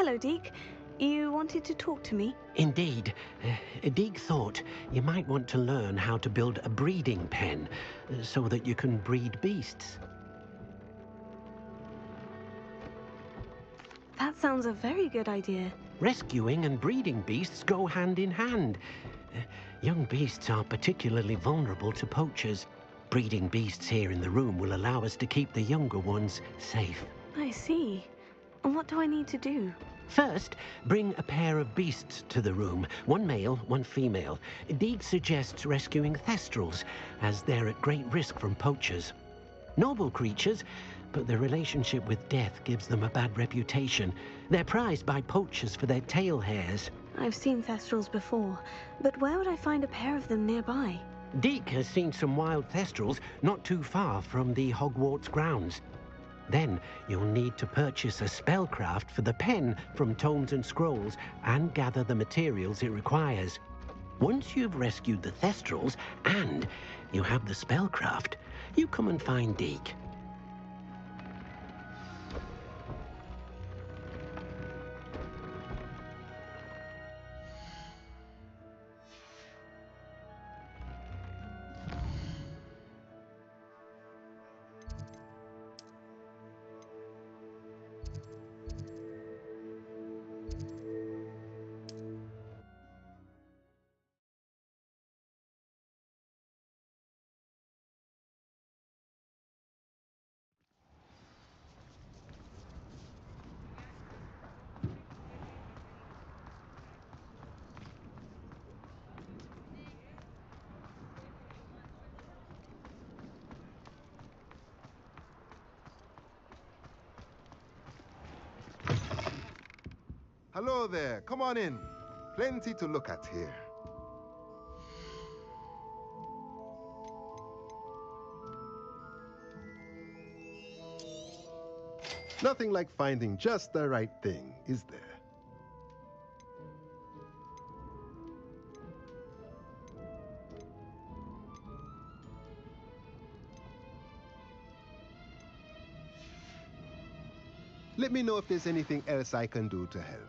Hello, Deke. You wanted to talk to me? Indeed. Deek thought you might want to learn how to build a breeding pen so that you can breed beasts. That sounds a very good idea. Rescuing and breeding beasts go hand in hand. Young beasts are particularly vulnerable to poachers. Breeding beasts here in the room will allow us to keep the younger ones safe. I see. And what do I need to do? First, bring a pair of beasts to the room. One male, one female. Deek suggests rescuing thestrals, as they're at great risk from poachers. Noble creatures, but their relationship with death gives them a bad reputation. They're prized by poachers for their tail hairs. I've seen thestrals before, but where would I find a pair of them nearby? Deek has seen some wild thestrals not too far from the Hogwarts grounds. Then you'll need to purchase a spellcraft for the pen from Tomes and Scrolls and gather the materials it requires. Once you've rescued the thestrals and you have the spellcraft, you come and find Deek. Hello there, come on in. Plenty to look at here. Nothing like finding just the right thing, is there? Let me know if there's anything else I can do to help.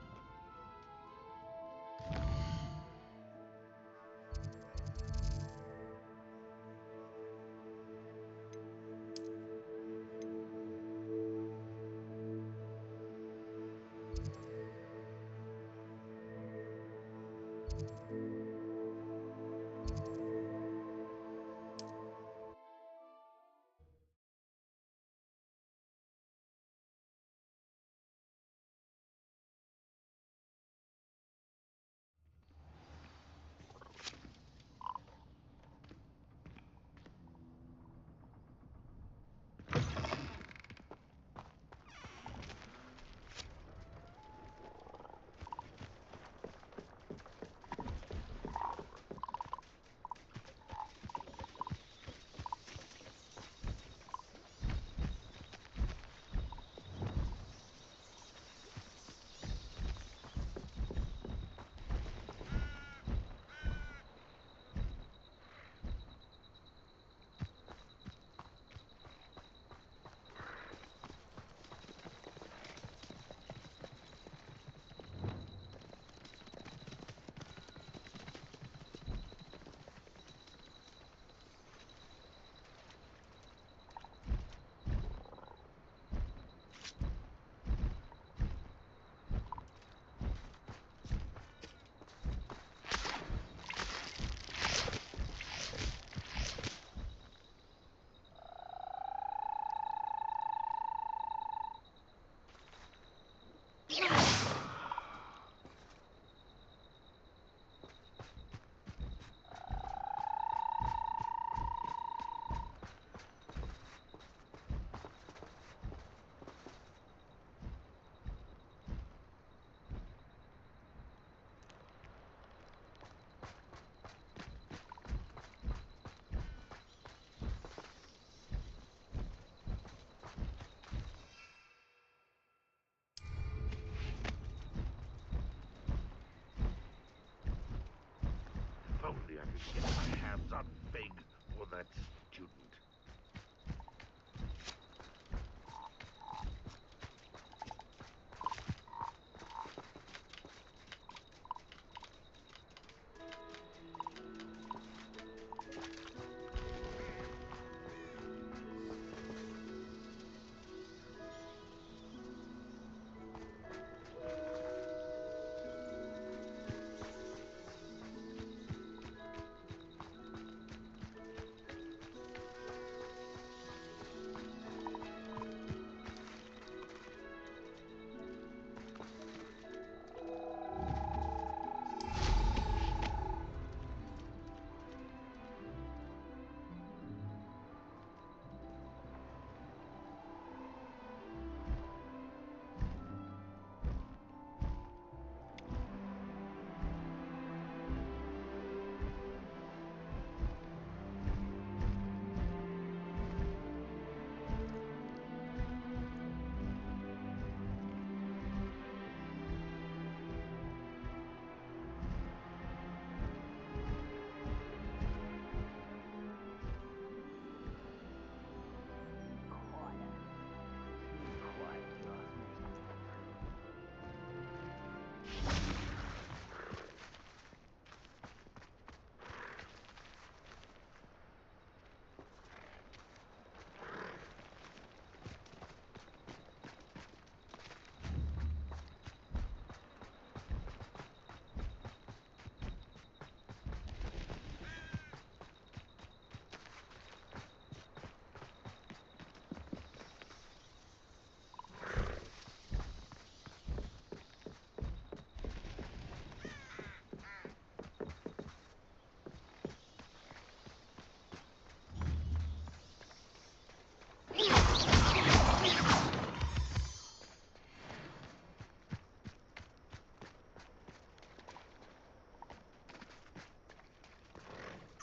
Only I could get my hands on Fig or that student.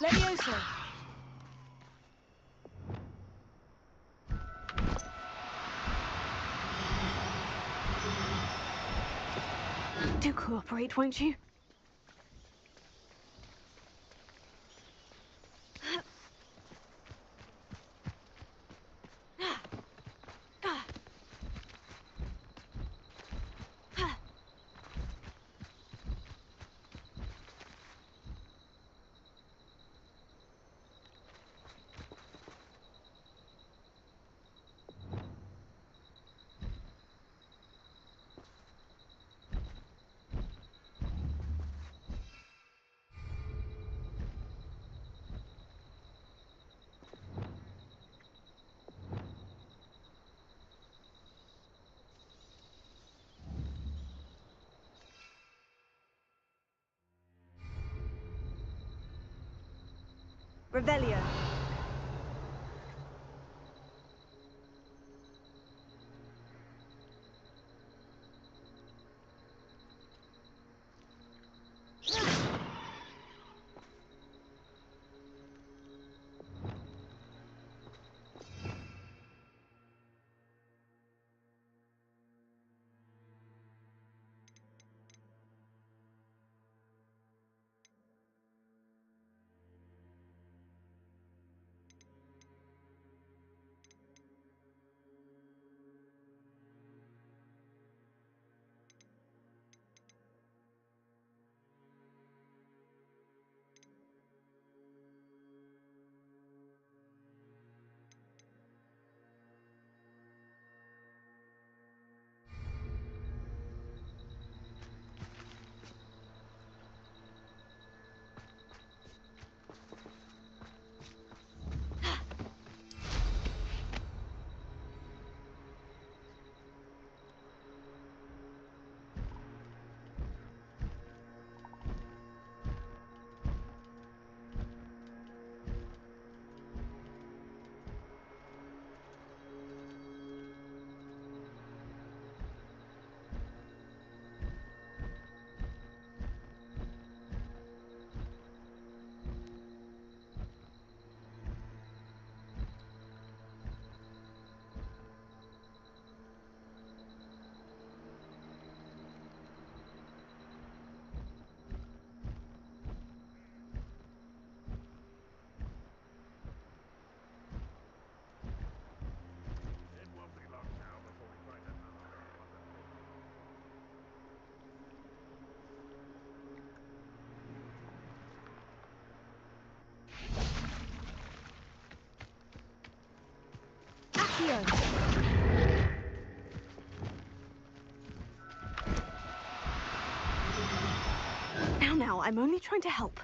Levioso! Do cooperate, won't you? Revelio. It won't be long now before we find another wonderful. Accio! Now, I'm only trying to help.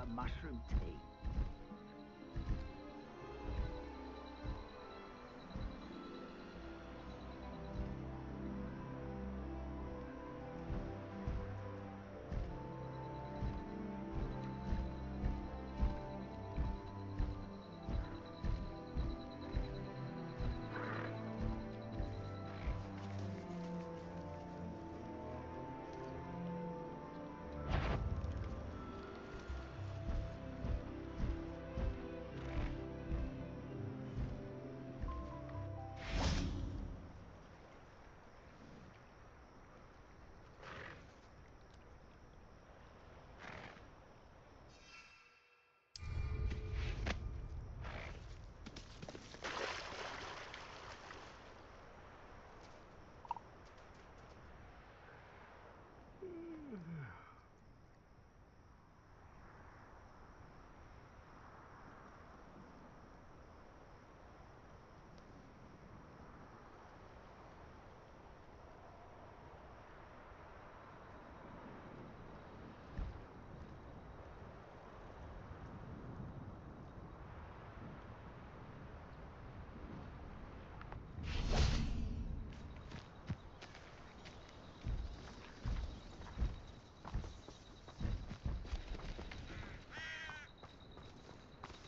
a mushroom tea.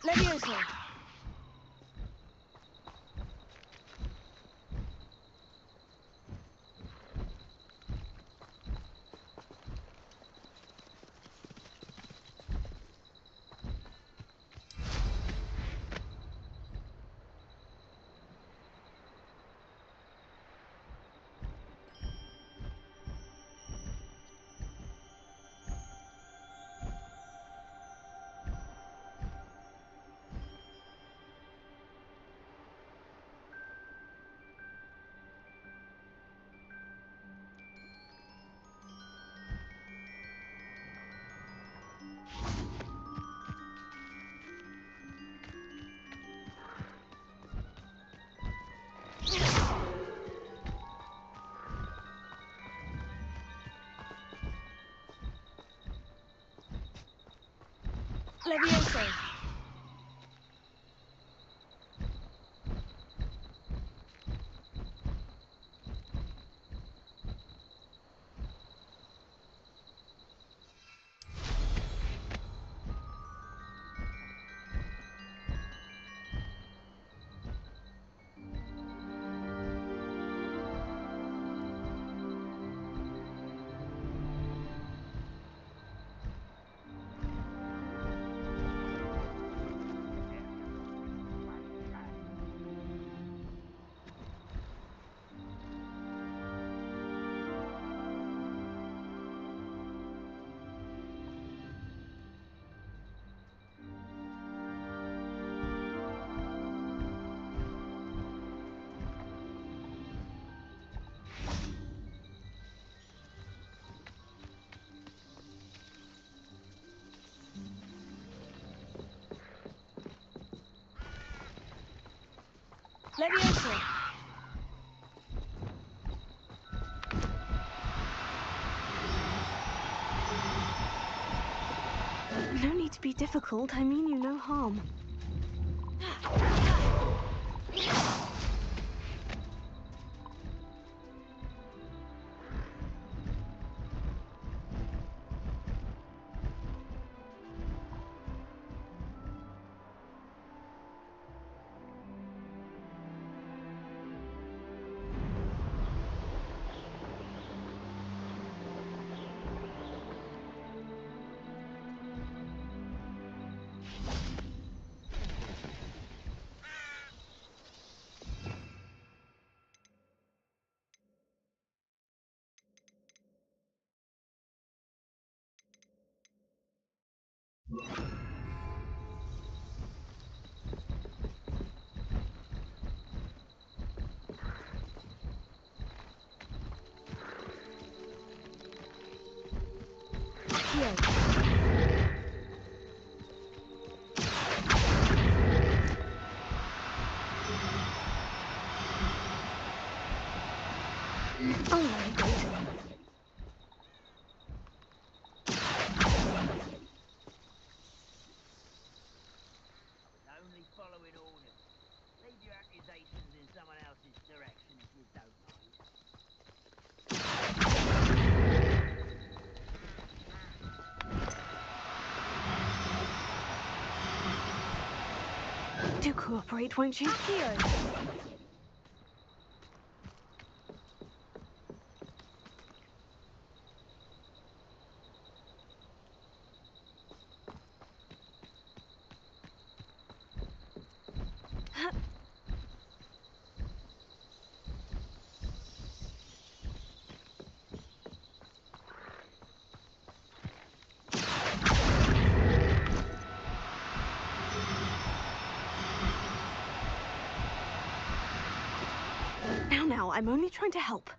Leviosa! Leviosa! Leviosa! No need to be difficult. I mean you no harm. Here. Oh my God. cooperate, won't you? Accio! Now, I'm only trying to help.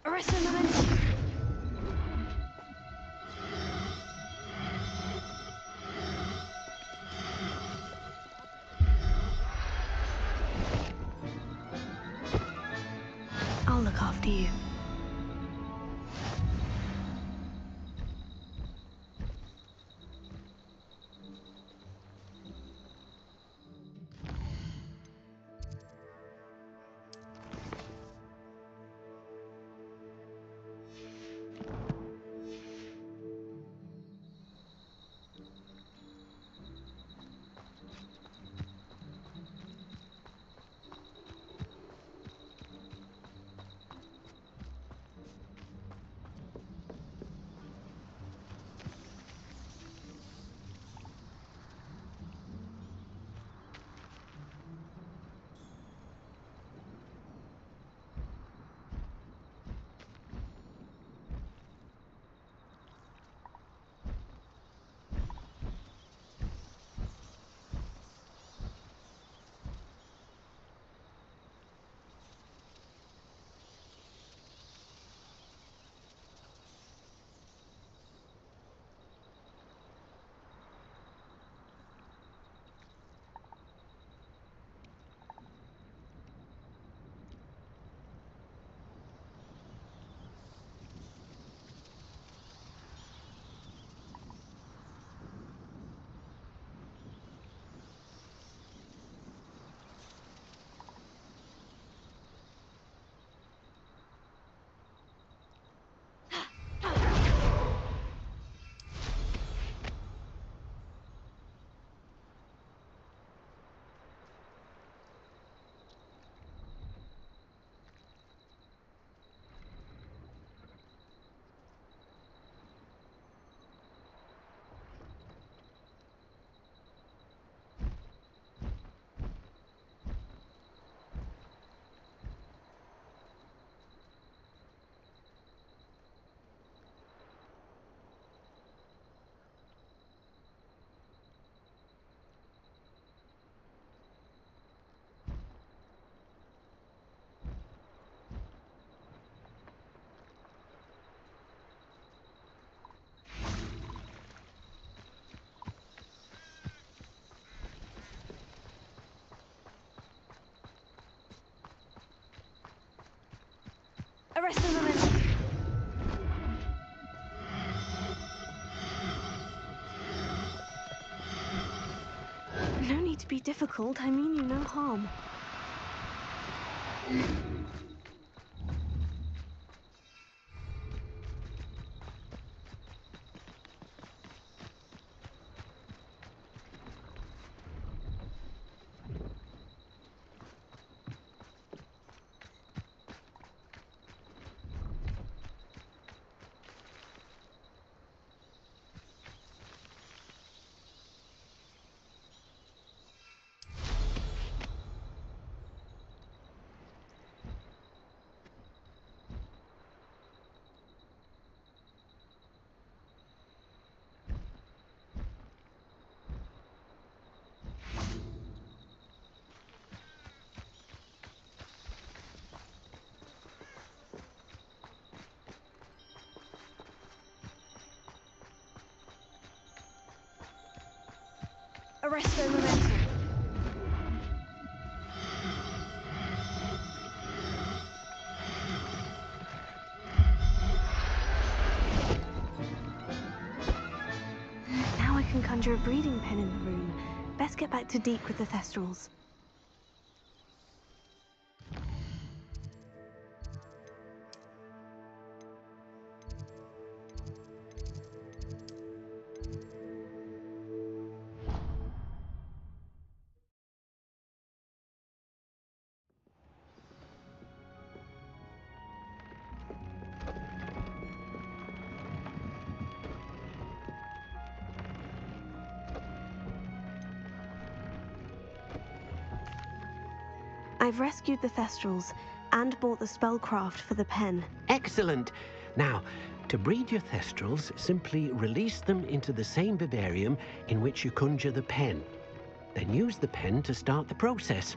Arrest him, man! I'll look after you. Arrest the momentum. No need to be difficult. I mean you no harm. Arrest the momentum. Now I can conjure a breeding pen in the room. Best get back to Deke with the Thestrals. I've rescued the Thestrals and bought the spellcraft for the pen. Excellent. Now, to breed your Thestrals, simply release them into the same vivarium in which you conjure the pen. Then use the pen to start the process.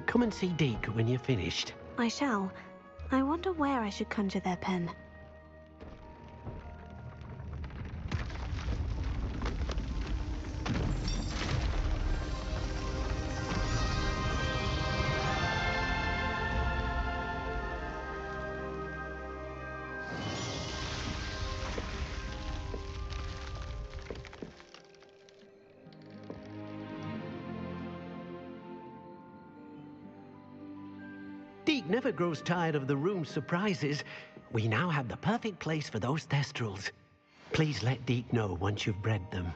Come and see Deke when you're finished. I shall. I wonder where I should conjure their pen. Deke never grows tired of the room's surprises. We now have the perfect place for those Thestrals. Please let Deke know once you've bred them.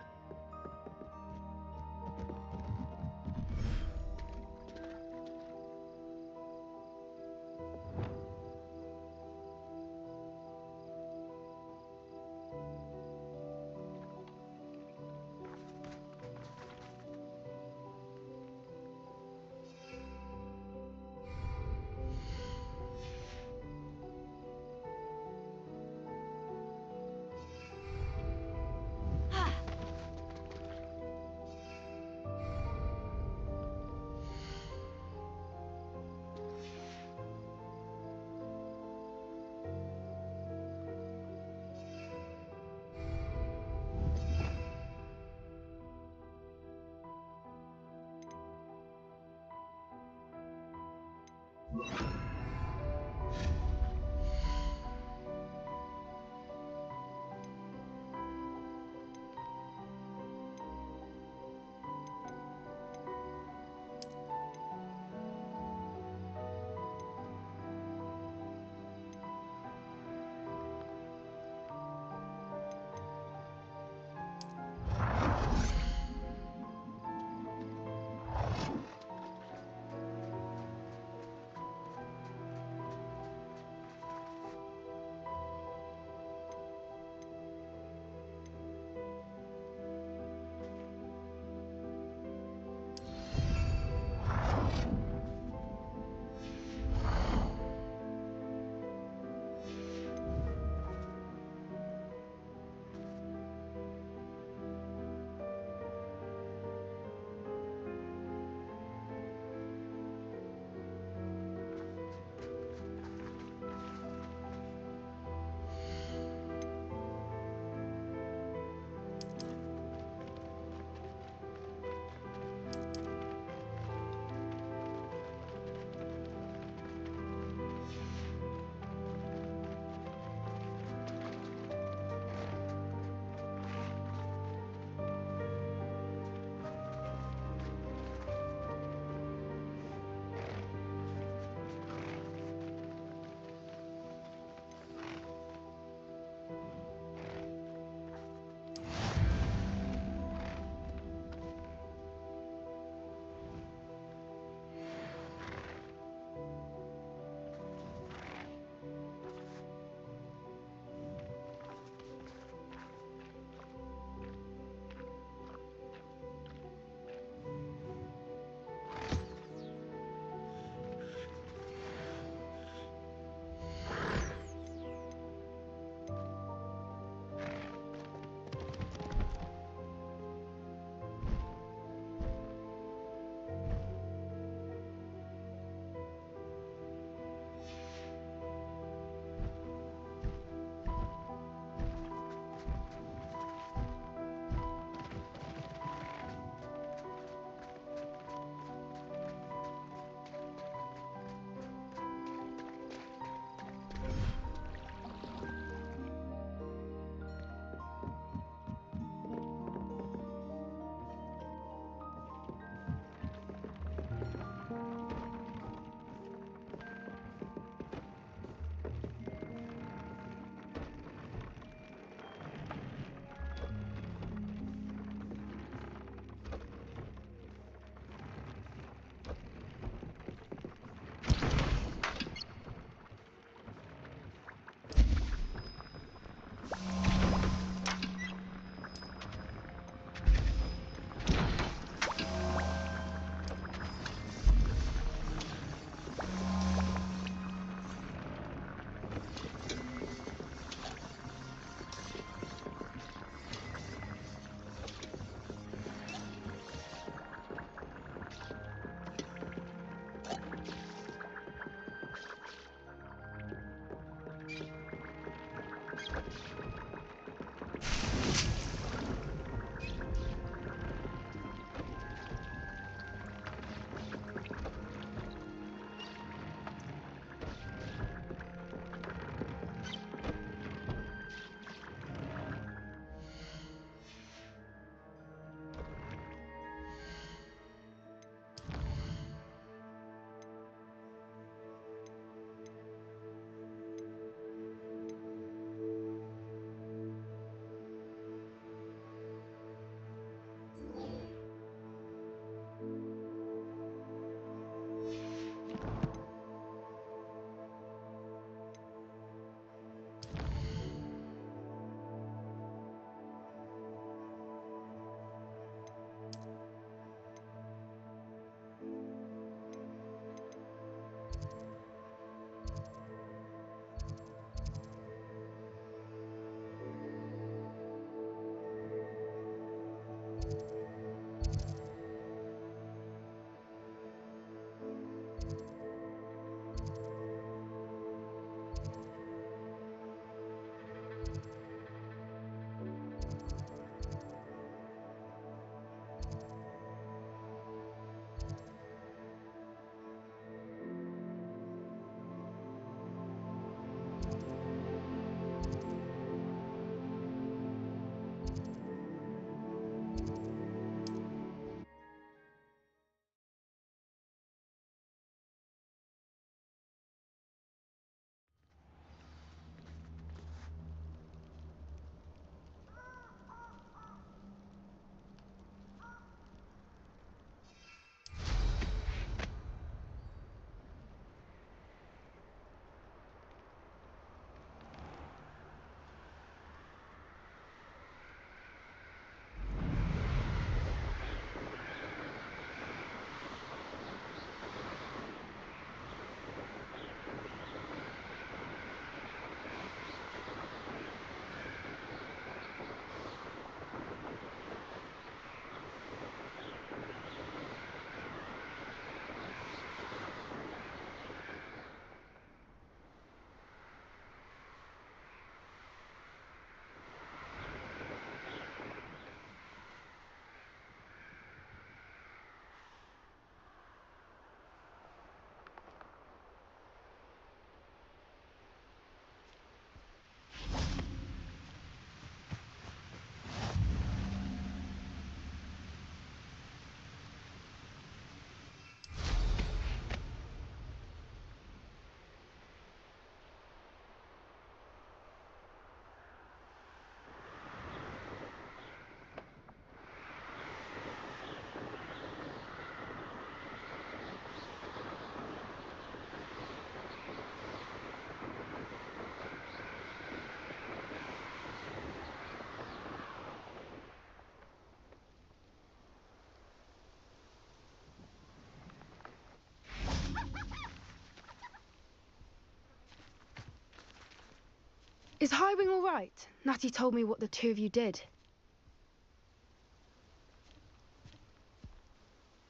Is Highwing all right? Natty told me what the two of you did.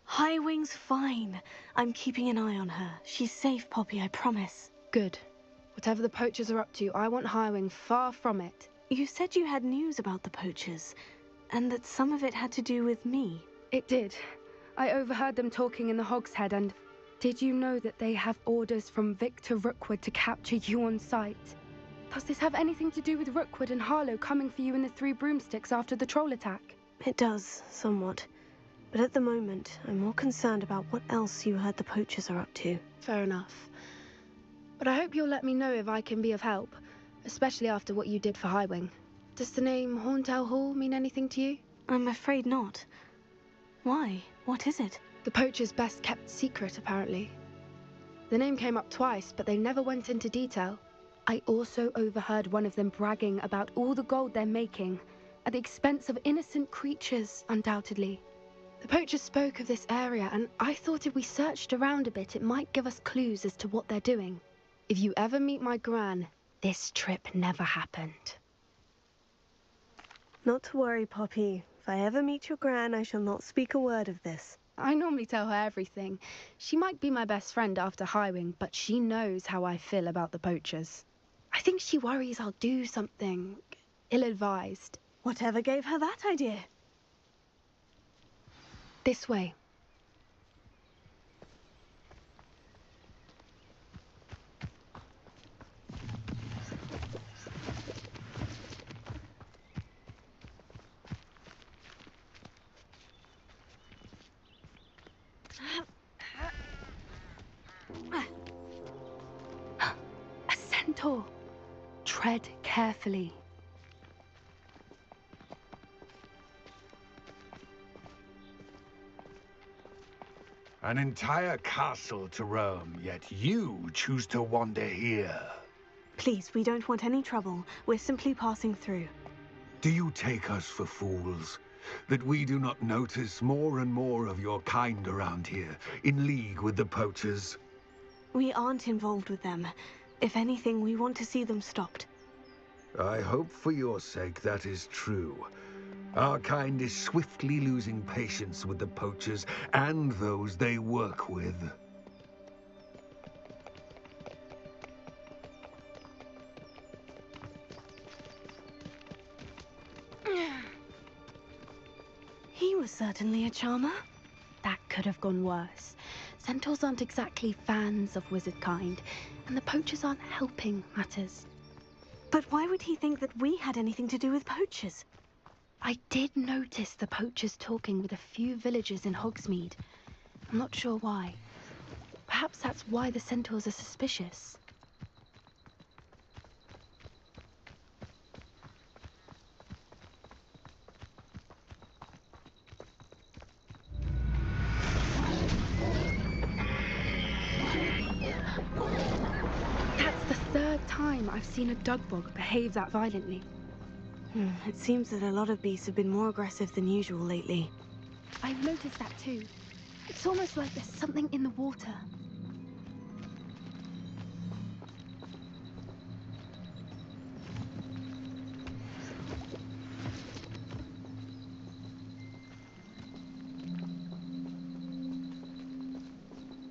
Highwing's fine. I'm keeping an eye on her. She's safe, Poppy, I promise. Good. Whatever the poachers are up to, I want Highwing far from it. You said you had news about the poachers, and that some of it had to do with me. It did. I overheard them talking in the Hogshead, and did you know that they have orders from Victor Rookwood to capture you on sight? Does this have anything to do with Rookwood and Harlow coming for you in the Three Broomsticks after the troll attack? It does, somewhat. But at the moment, I'm more concerned about what else you heard the poachers are up to. Fair enough. But I hope you'll let me know if I can be of help, especially after what you did for Highwing. Does the name Horndale Hall mean anything to you? I'm afraid not. Why? What is it? The poachers' best kept secret, apparently. The name came up twice, but they never went into detail. I also overheard one of them bragging about all the gold they're making, at the expense of innocent creatures, undoubtedly. The poachers spoke of this area, and I thought if we searched around a bit, it might give us clues as to what they're doing. If you ever meet my gran, this trip never happened. Not to worry, Poppy. If I ever meet your gran, I shall not speak a word of this. I normally tell her everything. She might be my best friend after Highwing, but she knows how I feel about the poachers. I think she worries I'll do something ill-advised. Whatever gave her that idea? This way. A centaur. Tread carefully. An entire castle to roam, yet you choose to wander here. Please, we don't want any trouble. We're simply passing through. Do you take us for fools? That we do not notice more and more of your kind around here, in league with the poachers? We aren't involved with them. If anything, we want to see them stopped. I hope for your sake that is true. Our kind is swiftly losing patience with the poachers and those they work with. He was certainly a charmer. That could have gone worse. Centaurs aren't exactly fans of wizard kind, and the poachers aren't helping matters. But why would he think that we had anything to do with poachers? I did notice the poachers talking with a few villagers in Hogsmeade. I'm not sure why. Perhaps that's why the centaurs are suspicious. That's the third time I've seen a dugbog behave that violently. It seems that a lot of beasts have been more aggressive than usual lately. I've noticed that too. It's almost like there's something in the water.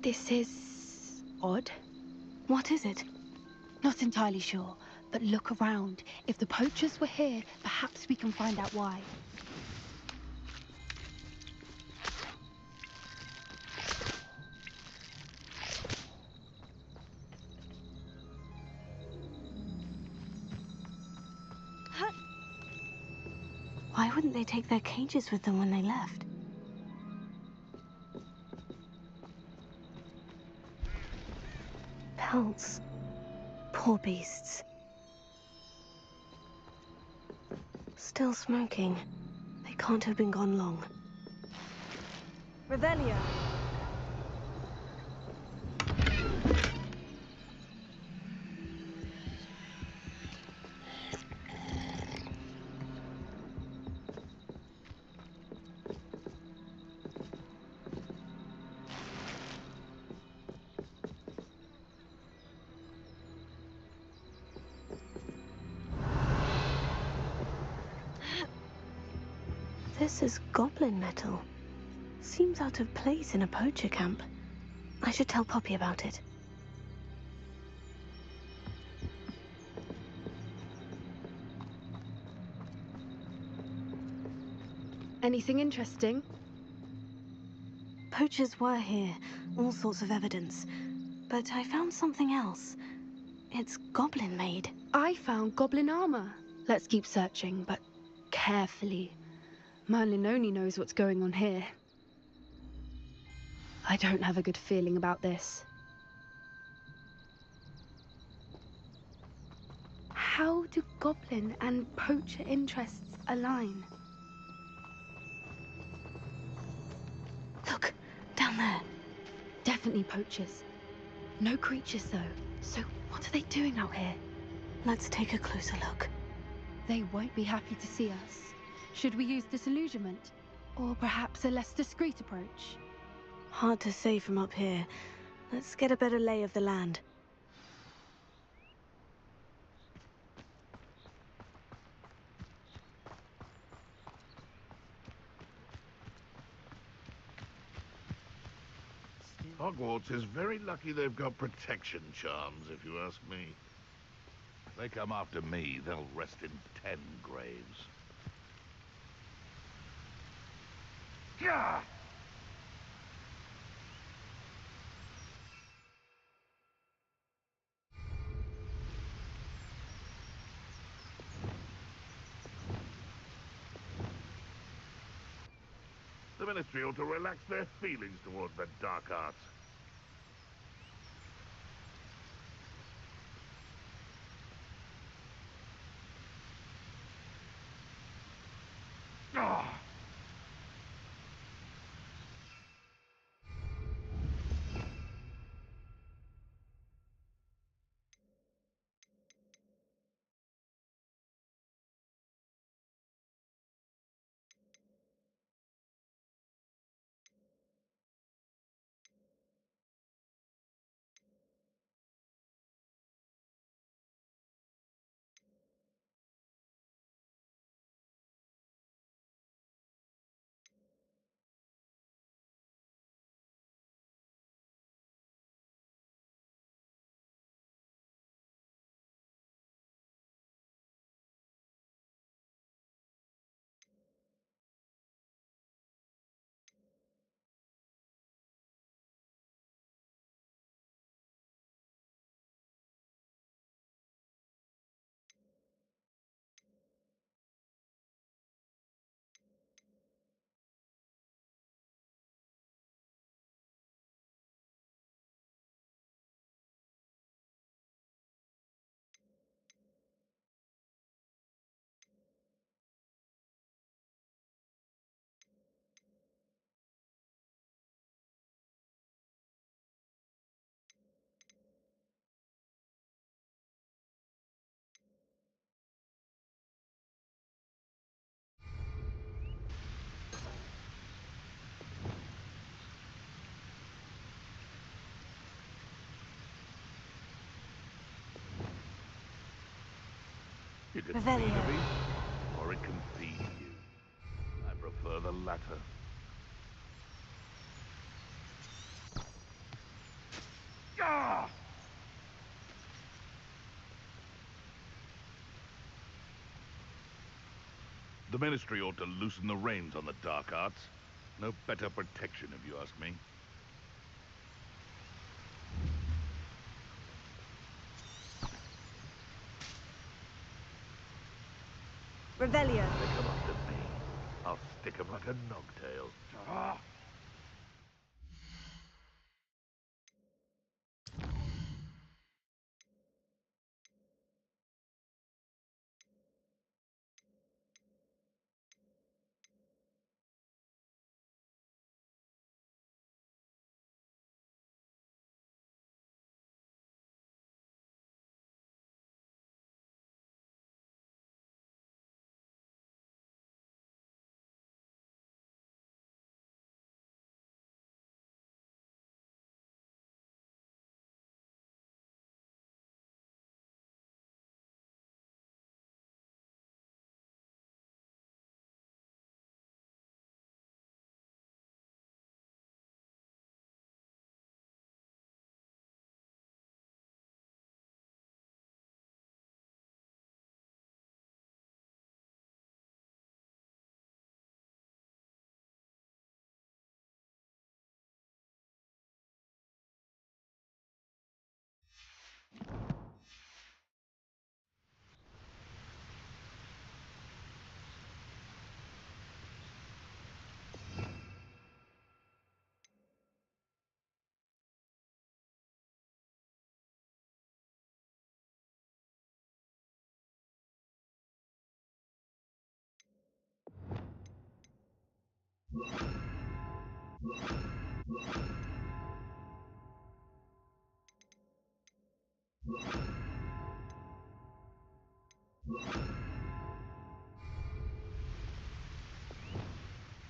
This is odd. What is it? Not entirely sure, but look around. If the poachers were here, perhaps we can find out why. Why wouldn't they take their cages with them when they left? Pelts. Poor beasts. Still smoking. They can't have been gone long. Revelio! This is goblin metal. Seems out of place in a poacher camp. I should tell Poppy about it. Anything interesting? Poachers were here, all sorts of evidence. But I found something else. It's goblin-made. I found goblin armor. Let's keep searching, but carefully. Merlin only knows what's going on here. I don't have a good feeling about this. How do goblin and poacher interests align? Look, down there. Definitely poachers. No creatures, though. So what are they doing out here? Let's take a closer look. They won't be happy to see us. Should we use disillusionment? Or perhaps a less discreet approach? Hard to say from up here. Let's get a better lay of the land. Hogwarts is very lucky they've got protection charms, if you ask me. They come after me, they'll rest in 10 graves. Gah! The Ministry ought to relax their feelings towards the dark arts. Ah! You can feed a beast, or it can feed you. I prefer the latter. Ah! The Ministry ought to loosen the reins on the dark arts. No better protection, if you ask me. Revelio. They come after me. I'll stick 'em like a nogtail. Ah!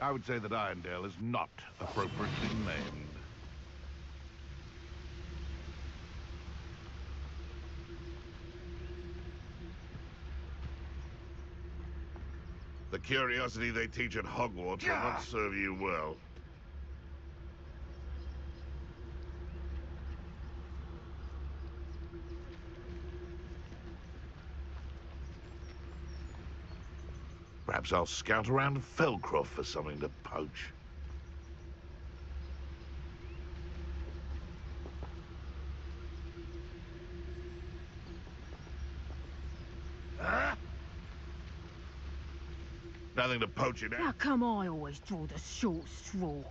I would say that Irondale is not appropriately named. The curiosity they teach at Hogwarts will not serve you well. Perhaps I'll scout around Felcroft for something to poach. Huh? Nothing to poach in it. How come I always draw the short straw?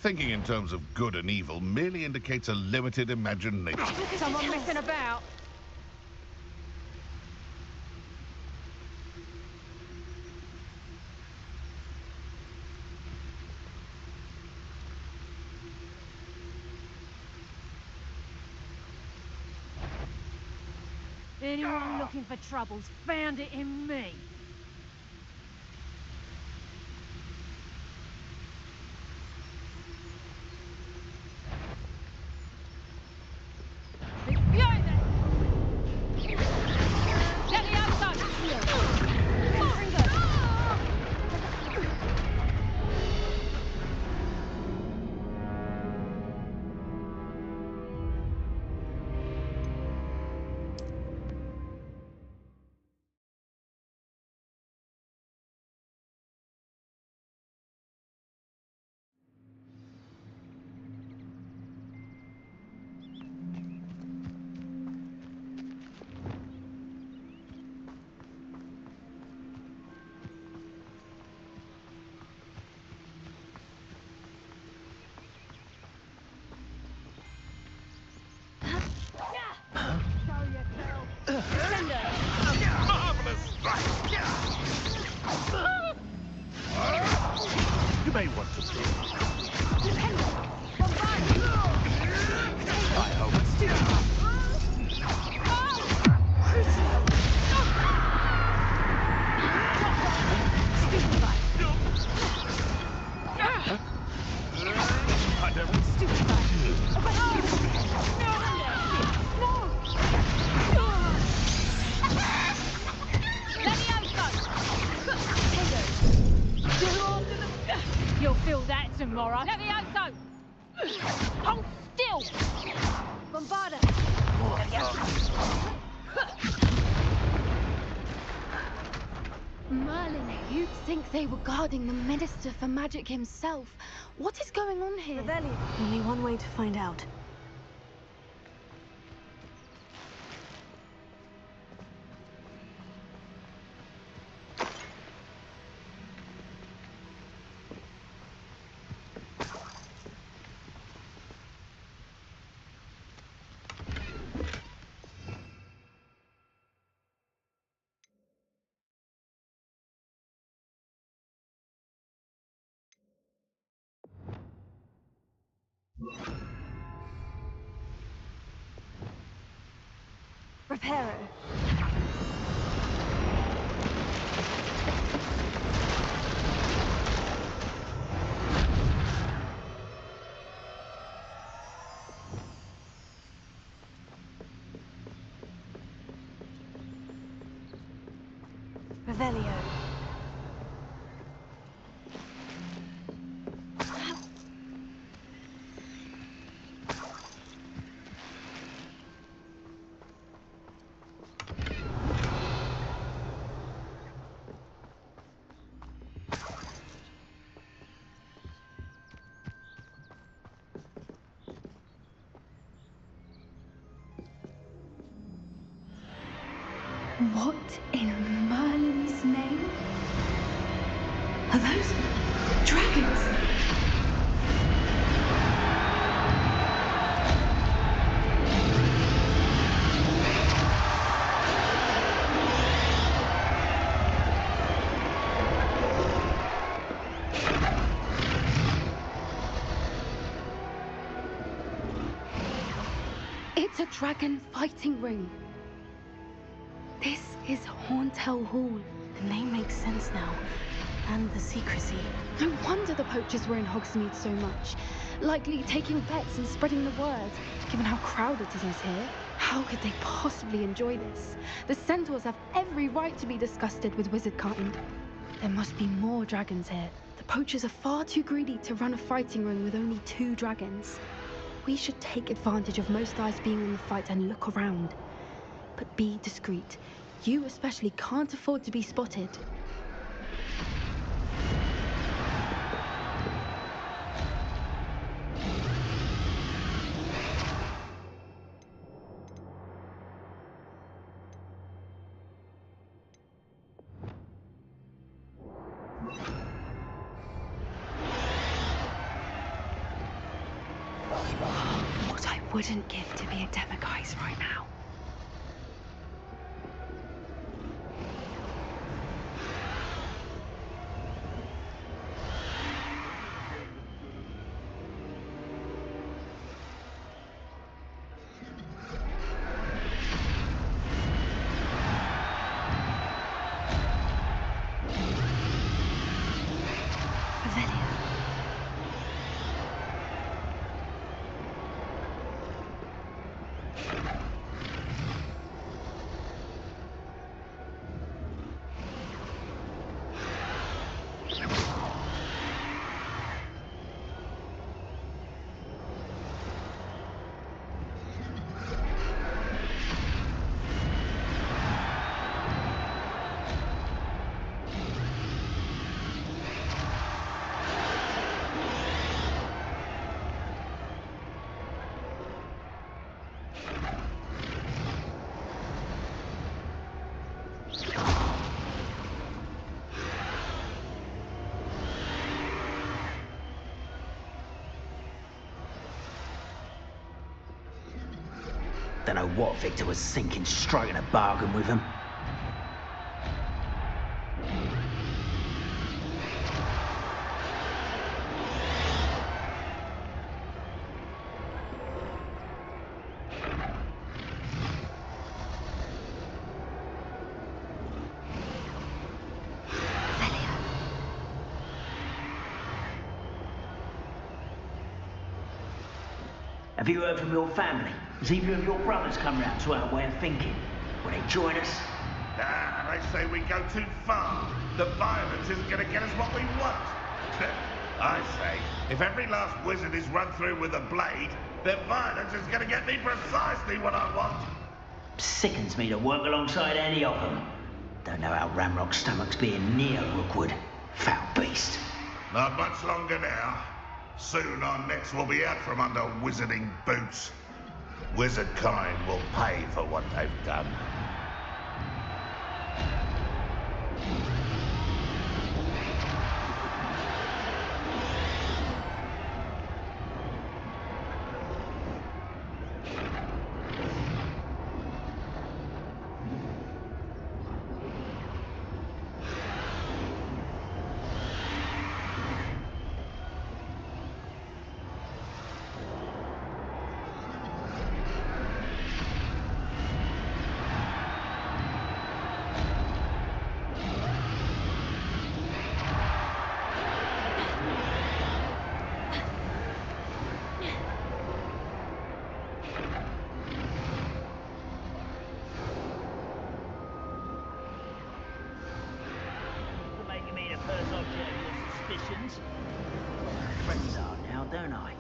Thinking in terms of good and evil merely indicates a limited imagination. Someone messing about. Anyone looking for troubles found it in me. You may want to see. I hope. I don't. You'll feel that tomorrow. Levioso! Hold still! Bombarda! Merlin, you'd think they were guarding the Minister for Magic himself. What is going on here? Only one way to find out. Reparo. Revelio. What in Merlin's name? Are those dragons? It's a dragon fighting ring. This is Hauntel Hall. The name makes sense now. And the secrecy. No wonder the poachers were in Hogsmeade so much. likely taking bets and spreading the word. Given how crowded it is here, how could they possibly enjoy this? The centaurs have every right to be disgusted with wizard kind. There must be more dragons here. The poachers are far too greedy to run a fighting ring with only 2 dragons. We should take advantage of most eyes being on the fight and look around. But be discreet. You especially can't afford to be spotted. What I wouldn't give to be a Demiguise right now. Don't know what Victor was thinking, striking a bargain with him. Have you heard from your family? Has either of your brothers come round to our way of thinking? Will they join us? Nah, they say we go too far. The violence isn't going to get us what we want. I say, if every last wizard is run through with a blade, then violence is going to get me precisely what I want. Sickens me to work alongside any of them. Don't know how Ramrock's stomach's being near Rookwood. Foul beast. Not much longer now. Soon our necks will be out from under wizarding boots. Wizard kind will pay for what they've done. First object of suspicions. Friends are now, don't I?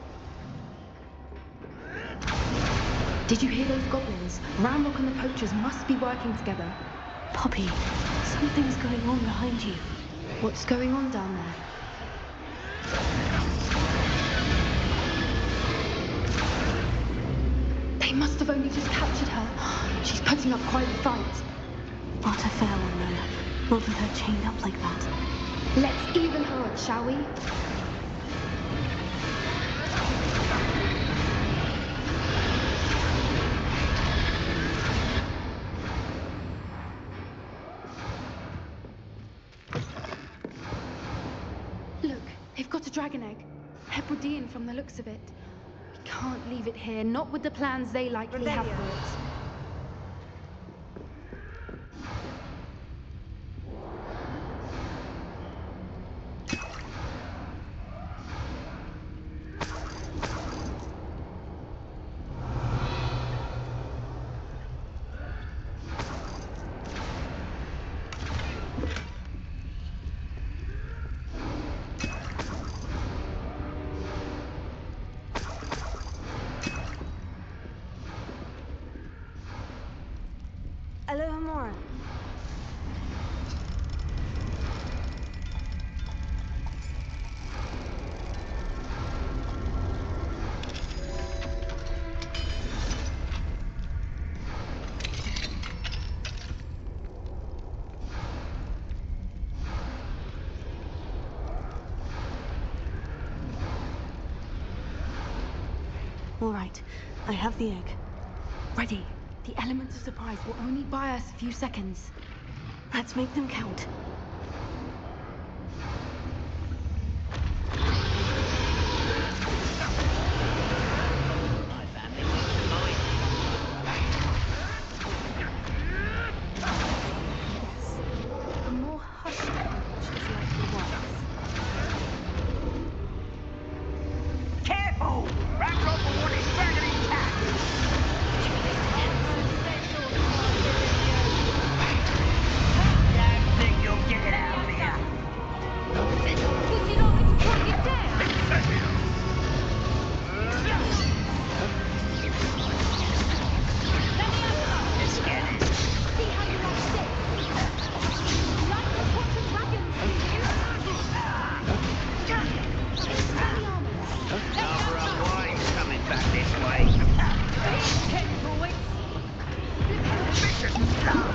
Did you hear those goblins? Ramrock and the poachers must be working together. Poppy, something's going on behind you. What's going on down there? They must have only just captured her. She's putting up quite a fight. Not a fair one, though. Not with her chained up like that. Let's even her up, shall we? Look, they've got a dragon egg. Hebridean from the looks of it. We can't leave it here, not with the plans they likely have for it. All right, I have the egg. Ready. The elements of surprise will only buy us a few seconds. Let's make them count. A more hushed approach is likely wise. Careful! Ramrock will want his dragon intact! Don't think you'll get it out of here! Would you like me to put you down? Let's get it! See how you like this? Like to watch a dragon, do you? Barbara Wine's coming back this way. Ten points. Vicious stuff!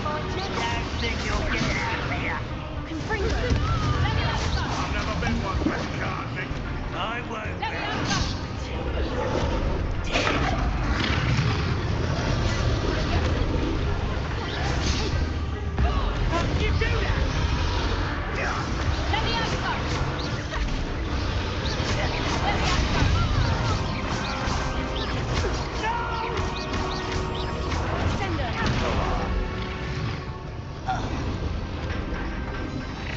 Don't think you'll get it out of here! Confringo. Let me have some. I've never been one for carting. I won't. Let me have some. How'd you do that? Let me have some. Let me have some. Sender.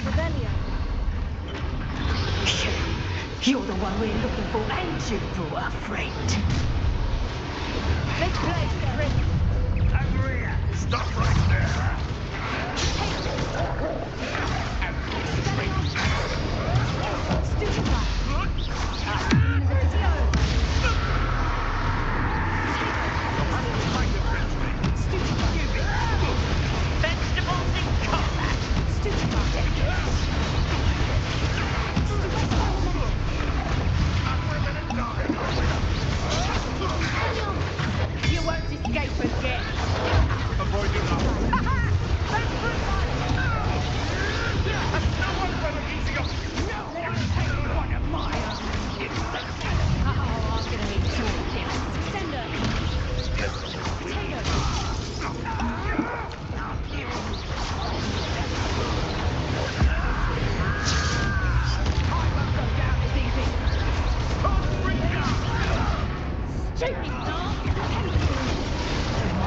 Rebellion. You're the one we're looking for, and you brought a friend. Let's play, Rick. Over here. Stop right there. Stupefy. Vegetables in combat. You won't escape again. Avoid your mouth. Oh, I'm gonna need two of them. Sender. Stupid dog.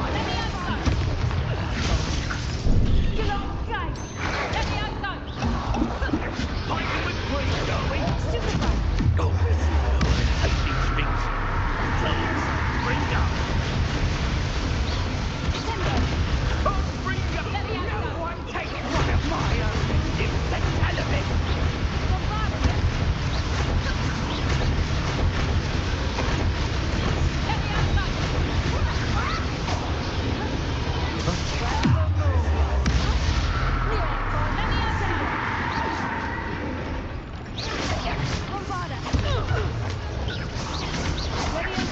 Let me have some. You lot gay. Let me have some. Stupefy. Sender. Let me have some. Bombardment. Let me have some. Let me have some. Bombarda.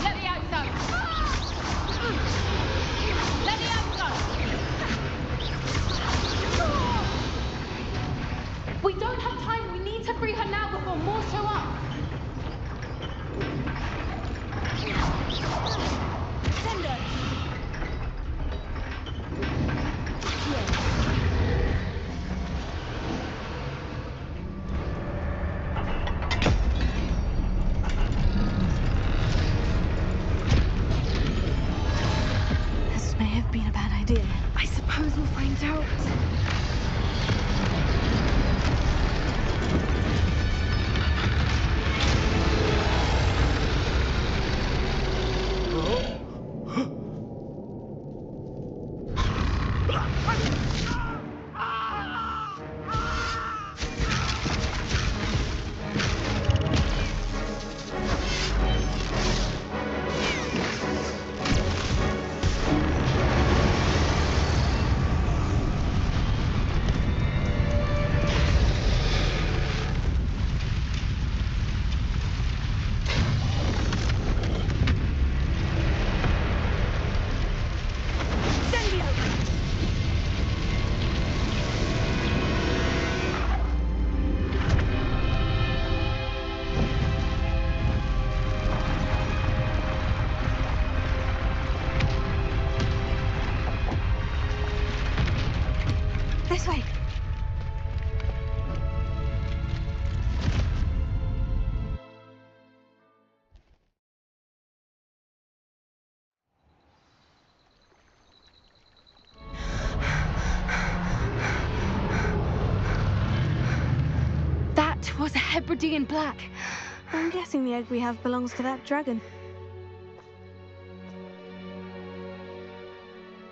Let me have some. Let me have some. We don't have time. We need to free her now before more show up. Sender. It was a Hebridean black. I'm guessing the egg we have belongs to that dragon.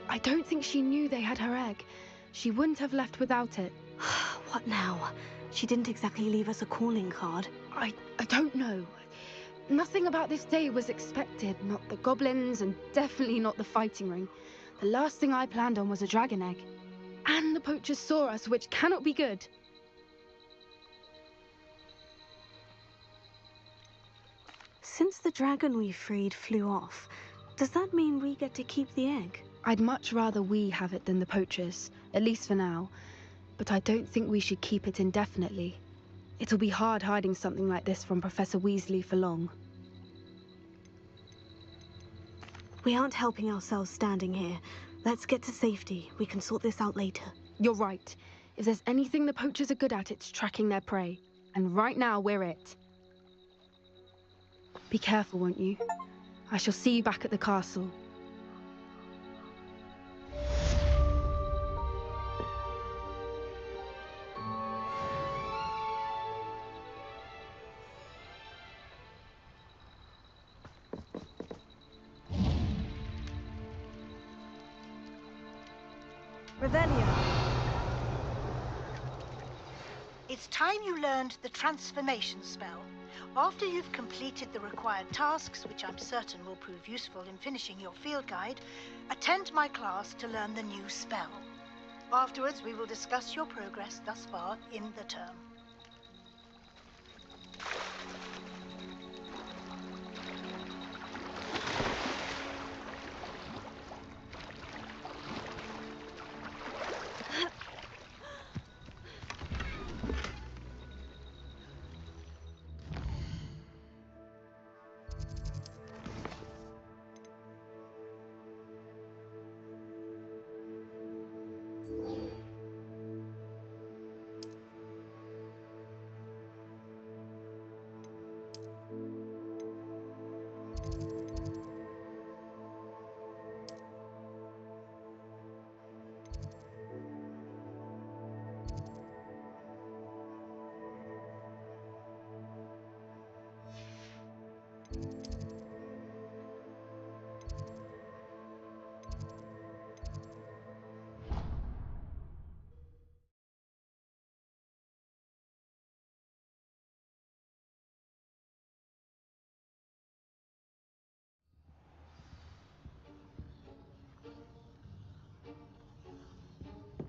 I don't think she knew they had her egg. She wouldn't have left without it. What now? She didn't exactly leave us a calling card. I don't know. Nothing about this day was expected. Not the goblins, and definitely not the fighting ring. The last thing I planned on was a dragon egg. And the poachers saw us, which cannot be good. Since the dragon we freed flew off, does that mean we get to keep the egg? I'd much rather we have it than the poachers, at least for now. But I don't think we should keep it indefinitely. It'll be hard hiding something like this from Professor Weasley for long. We aren't helping ourselves standing here. Let's get to safety. We can sort this out later. You're right. If there's anything the poachers are good at, it's tracking their prey. And right now, we're it. Be careful, won't you? I shall see you back at the castle. Revelio. It's time you learned the transformation spell. After you've completed the required tasks, which I'm certain will prove useful in finishing your field guide, attend my class to learn the new spell. Afterwards, we will discuss your progress thus far in the term.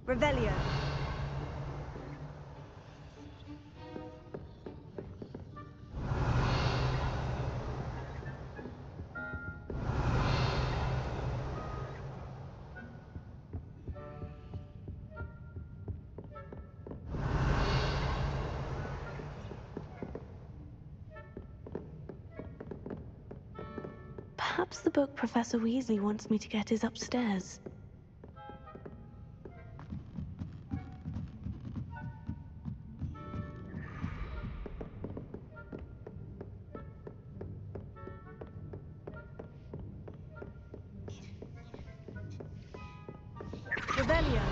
Revelio. Perhaps the book Professor Weasley wants me to get is upstairs. Revelio.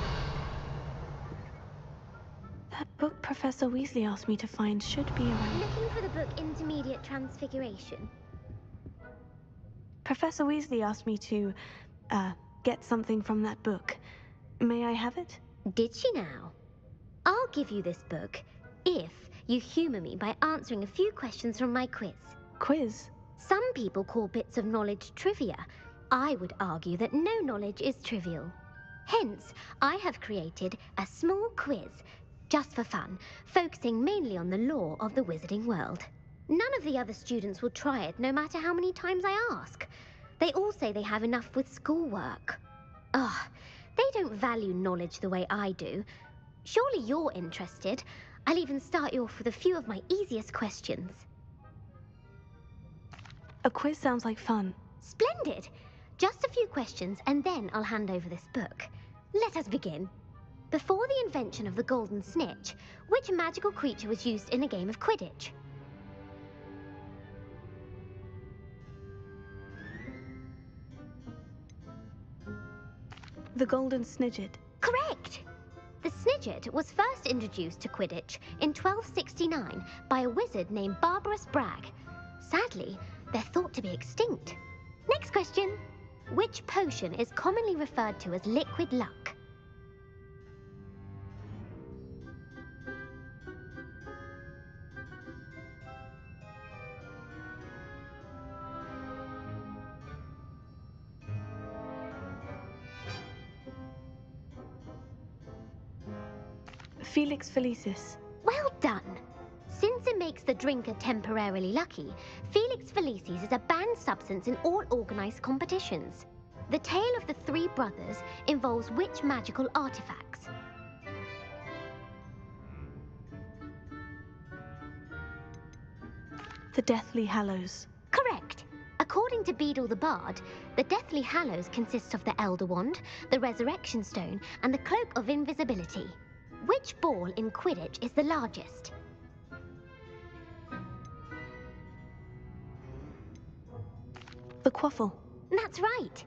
That book Professor Weasley asked me to find should be around. Looking for the book Intermediate Transfiguration. Professor Weasley asked me to, get something from that book. May I have it? Did she now? I'll give you this book if you humor me by answering a few questions from my quiz. Quiz? Some people call bits of knowledge trivia. I would argue that no knowledge is trivial. Hence, I have created a small quiz, just for fun, focusing mainly on the lore of the wizarding world. None of the other students will try it, no matter how many times I ask. They all say they have enough with schoolwork. Ugh, they don't value knowledge the way I do. Surely you're interested. I'll even start you off with a few of my easiest questions. A quiz sounds like fun. Splendid! Just a few questions, and then I'll hand over this book. Let us begin. Before the invention of the golden snitch, which magical creature was used in a game of Quidditch? The golden snidget. Correct! The snitch Fidget was first introduced to Quidditch in 1269 by a wizard named Barbarous Bragg. Sadly, they're thought to be extinct. Next question. Which potion is commonly referred to as liquid luck? Felix Felicis. Well done! Since it makes the drinker temporarily lucky, Felix Felicis is a banned substance in all organised competitions. The tale of the three brothers involves which magical artifacts? The Deathly Hallows. Correct! According to Beadle the Bard, the Deathly Hallows consists of the Elder Wand, the Resurrection Stone, and the Cloak of Invisibility. Which ball in Quidditch is the largest? The Quaffle. That's right!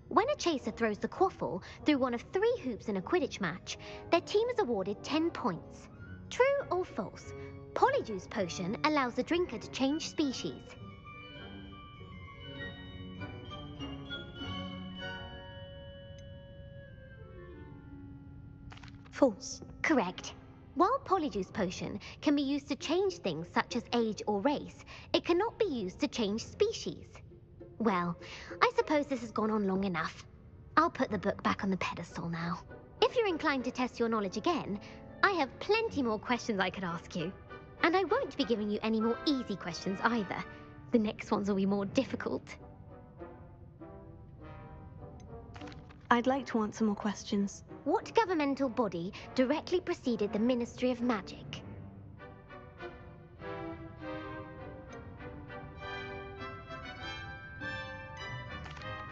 When a chaser throws the quaffle through one of 3 hoops in a Quidditch match, their team is awarded 10 points. True or false? Polyjuice Potion allows the drinker to change species. False. Correct. While Polyjuice Potion can be used to change things such as age or race, it cannot be used to change species. Well, I suppose this has gone on long enough. I'll put the book back on the pedestal now. If you're inclined to test your knowledge again, I have plenty more questions I could ask you. And I won't be giving you any more easy questions either. The next ones will be more difficult. I'd like to answer more questions. What governmental body directly preceded the Ministry of Magic?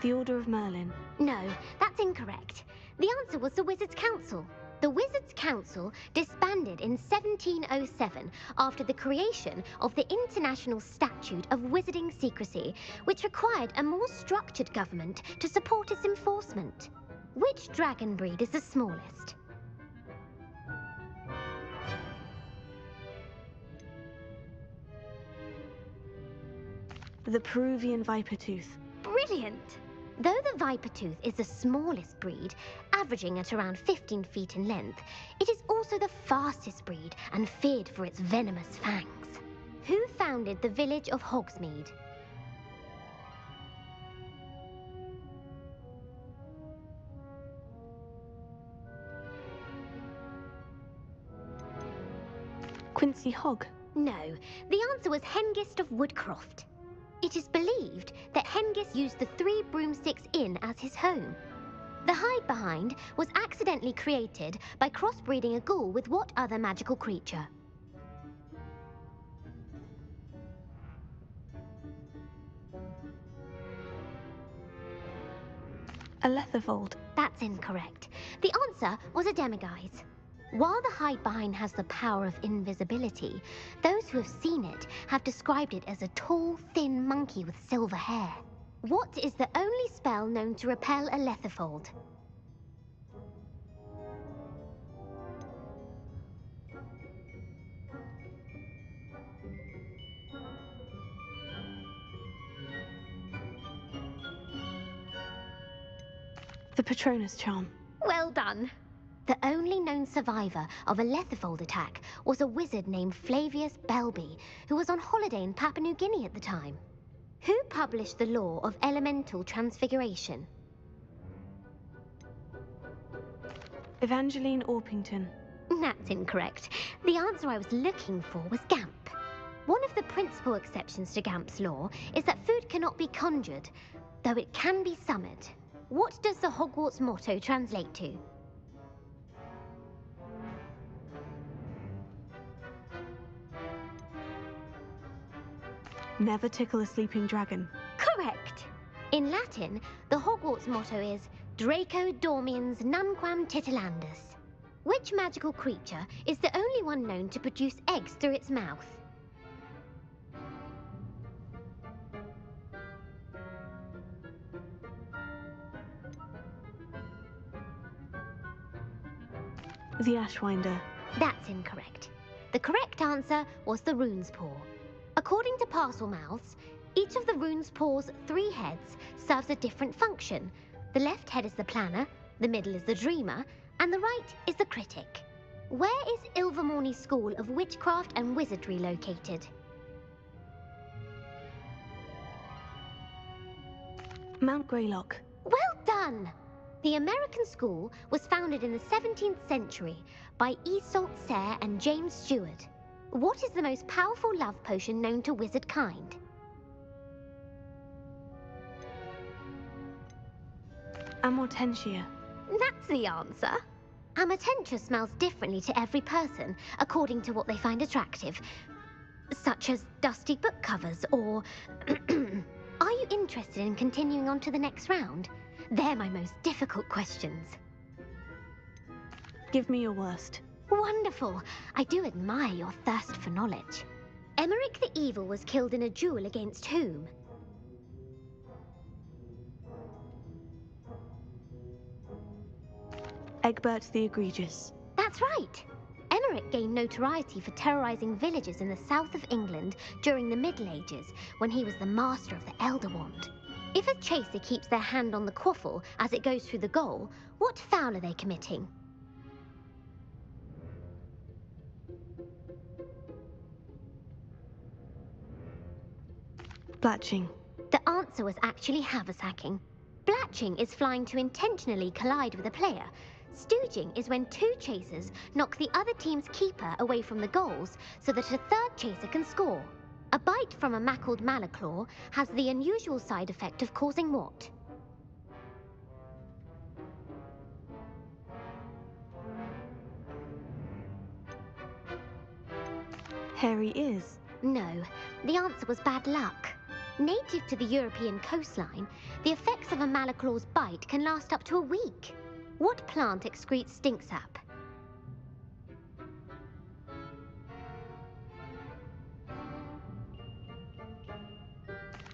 The Order of Merlin. No, that's incorrect. The answer was the Wizards' Council. The Wizards' Council disbanded in 1707 after the creation of the International Statute of Wizarding Secrecy, which required a more structured government to support its enforcement. Which dragon breed is the smallest? The Peruvian Vipertooth. Brilliant! Though the Vipertooth is the smallest breed, averaging at around 15 feet in length, it is also the fastest breed and feared for its venomous fangs. Who founded the village of Hogsmeade? Quincy Hogg. No, the answer was Hengist of Woodcroft. It is believed that Hengist used the 3 Broomsticks Inn as his home. The hide-behind was accidentally created by crossbreeding a ghoul with what other magical creature? A Letherfold. That's incorrect. The answer was a demiguise. While the hide-behind has the power of invisibility, those who have seen it have described it as a tall, thin monkey with silver hair. What is the only spell known to repel a Letherfold? The Patronus Charm. Well done. The only known survivor of a Letherfold attack was a wizard named Flavius Belby, who was on holiday in Papua New Guinea at the time. Who published the law of elemental transfiguration? Evangeline Orpington. That's incorrect. The answer I was looking for was Gamp. One of the principal exceptions to Gamp's law is that food cannot be conjured, though it can be summoned. What does the Hogwarts motto translate to? Never tickle a sleeping dragon. Correct. In Latin, the Hogwarts motto is Draco Dormiens Nunquam Titilandus. Which magical creature is the only one known to produce eggs through its mouth? The Ashwinder. That's incorrect. The correct answer was the Rune's Paw. According to Parselmouths, each of the Rune's Paw's 3 heads serves a different function. The left head is the planner, the middle is the dreamer, and the right is the critic. Where is Ilvermorny's School of Witchcraft and Wizardry located? Mount Greylock. Well done! The American school was founded in the 17th century by Iseult Sayre and James Stewart. What is the most powerful love potion known to wizard kind? Amortentia. That's the answer. Amortentia smells differently to every person, according to what they find attractive, such as dusty book covers or... Are you interested in continuing on to the next round? They're my most difficult questions. Give me your worst. Wonderful. I do admire your thirst for knowledge. Emmerich the Evil was killed in a duel against whom? Egbert the Egregious. That's right. Emmerich gained notoriety for terrorizing villages in the south of England during the Middle Ages, when he was the master of the Elder Wand. If a chaser keeps their hand on the quaffle as it goes through the goal, what foul are they committing? Blatching. The answer was actually haversacking. Blatching is flying to intentionally collide with a player. Stooging is when 2 chasers knock the other team's keeper away from the goals so that a 3rd chaser can score. A bite from a mackled malaclaw has the unusual side effect of causing what? Hairy ears. No, the answer was bad luck. Native to the European coastline, the effects of a malaclaw's bite can last up to a week. What plant excretes stink sap?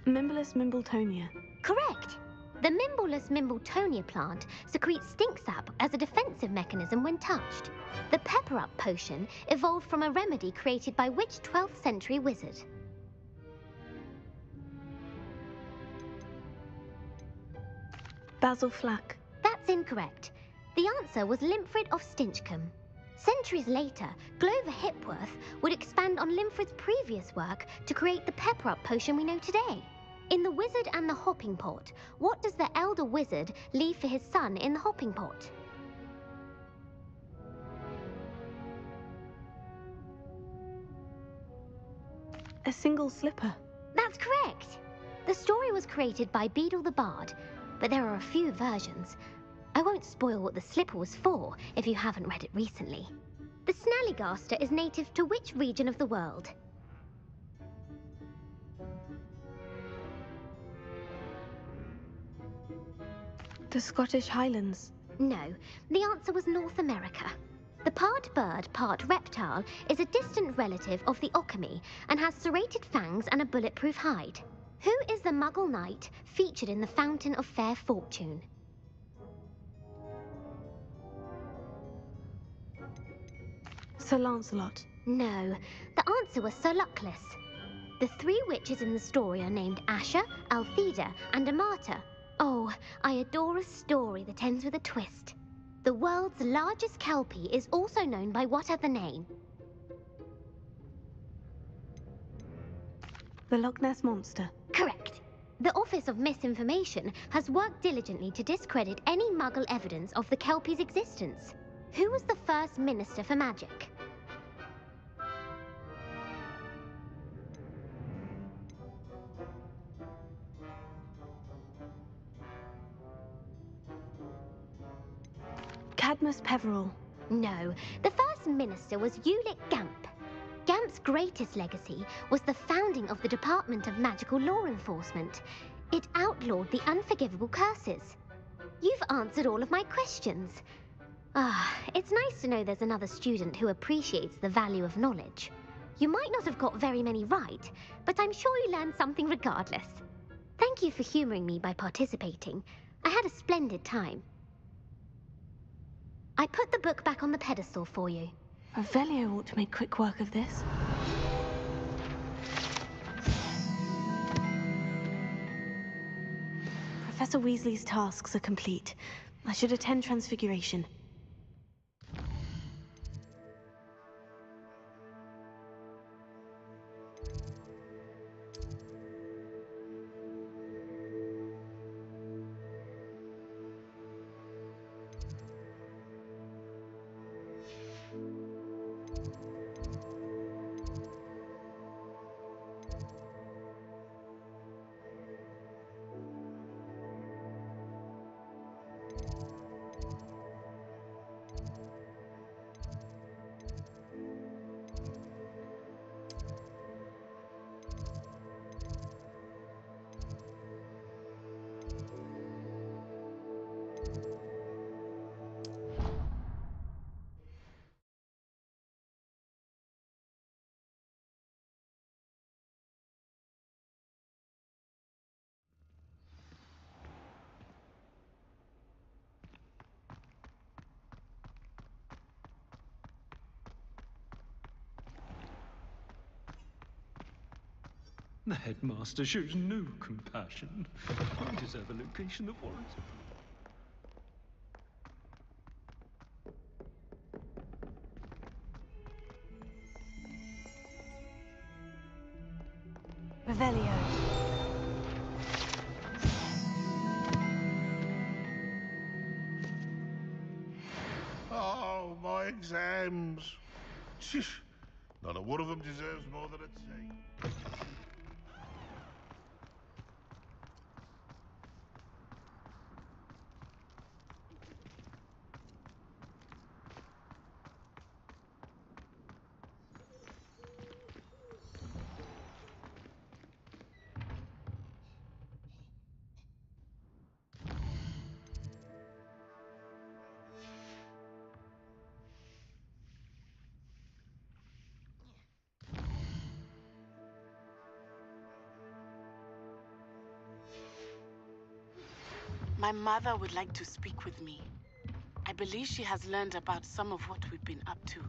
Mimblus Mimbletonia. Correct! The Mimblus Mimbletonia plant secretes stink sap as a defensive mechanism when touched. The Pepper Up potion evolved from a remedy created by which 12th century wizard? Basil Flack. That's incorrect. The answer was Limfrid of Stinchcombe. Centuries later, Glover Hipworth would expand on Limfrid's previous work to create the Pepper Up potion we know today. In The Wizard and the Hopping Pot, what does the elder wizard leave for his son in the hopping pot? A single slipper. That's correct. The story was created by Beadle the Bard, but there are a few versions. I won't spoil what the slipper was for if you haven't read it recently. The Snallygaster is native to which region of the world? The Scottish Highlands. No, the answer was North America. The part bird, part reptile is a distant relative of the Occamy and has serrated fangs and a bulletproof hide. Who is the Muggle knight featured in the Fountain of Fair Fortune? Sir Lancelot. No, the answer was Sir Luckless. The 3 witches in the story are named Asher, Altheda, and Amata. Oh, I adore a story that ends with a twist. The world's largest kelpie is also known by what other name? The Loch Ness Monster. Correct. The Office of Misinformation has worked diligently to discredit any Muggle evidence of the kelpie's existence. Who was the first Minister for Magic? Cadmus Peveril. No, the first minister was Ulick Gamp. Gamp's greatest legacy was the founding of the Department of Magical Law Enforcement. It outlawed the unforgivable curses. You've answered all of my questions. It's nice to know there's another student who appreciates the value of knowledge. You might not have got very many right, but I'm sure you learned something regardless. Thank you for humoring me by participating. I had a splendid time. I put the book back on the pedestal for you. Revelio ought to make quick work of this. Professor Weasley's tasks are complete. I should attend Transfiguration. The headmaster shows no compassion. I deserve a location that warrants it. Revelio. Oh, my exams. Not a one of them deserves more than a T. My mother would like to speak with me. I believe she has learned about some of what we've been up to.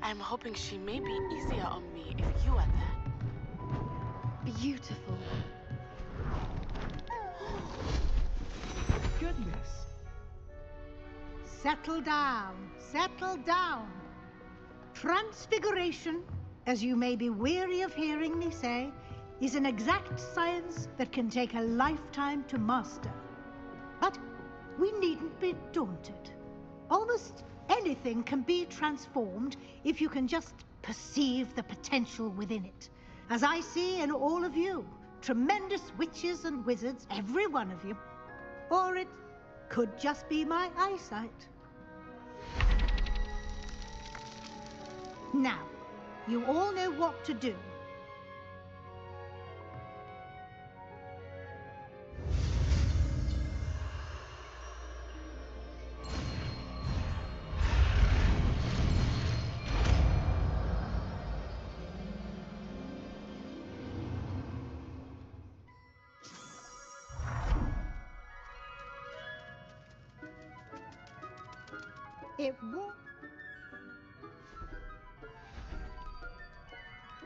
I'm hoping she may be easier on me if you are there. Beautiful. Goodness. Settle down. Settle down. Transfiguration, as you may be weary of hearing me say, is an exact science that can take a lifetime to master. But we needn't be daunted. Almost anything can be transformed if you can just perceive the potential within it. As I see in all of you, tremendous witches and wizards, every one of you. Or it could just be my eyesight. Now, you all know what to do. It won't.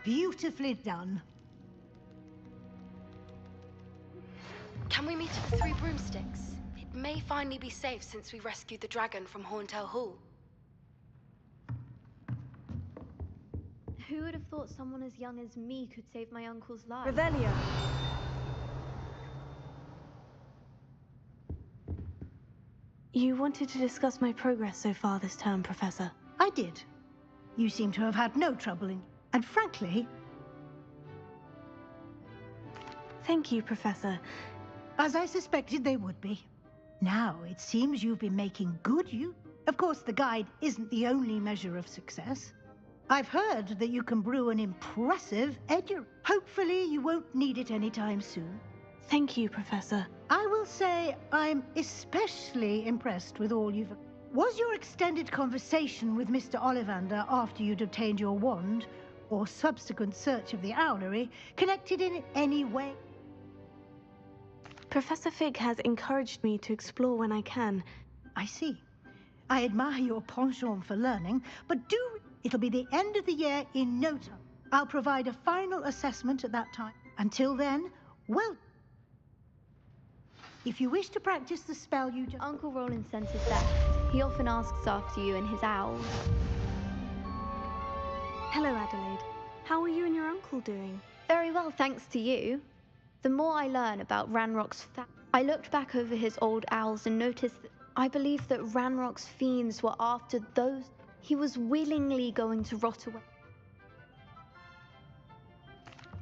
Beautifully done. Can we meet at the Three Broomsticks? It may finally be safe since we rescued the dragon from Horntail Hall. Who would have thought someone as young as me could save my uncle's life? Revelio. You wanted to discuss my progress so far this term, Professor. I did. You seem to have had no trouble in... And frankly... Thank you, Professor. As I suspected they would be. Now, it seems you've been making good use. Of course, the guide isn't the only measure of success. I've heard that you can brew an impressive edu. Hopefully, you won't need it anytime soon. Thank you, Professor. I will say I'm especially impressed with all you've... Was your extended conversation with Mr. Ollivander after you'd obtained your wand, or subsequent search of the owlery, connected in any way? Professor Fig has encouraged me to explore when I can. I see. I admire your penchant for learning, but it'll be the end of the year in no time. I'll provide a final assessment at that time. Until then, well, if you wish to practice the spell you just... Uncle Roland sends his best. He often asks after you and his owls. Hello, Adelaide. How are you and your uncle doing? Very well, thanks to you. The more I learn about Ranrock's I looked back over his old owls and noticed that I believe that Ranrock's fiends were after those he was willingly going to rot away.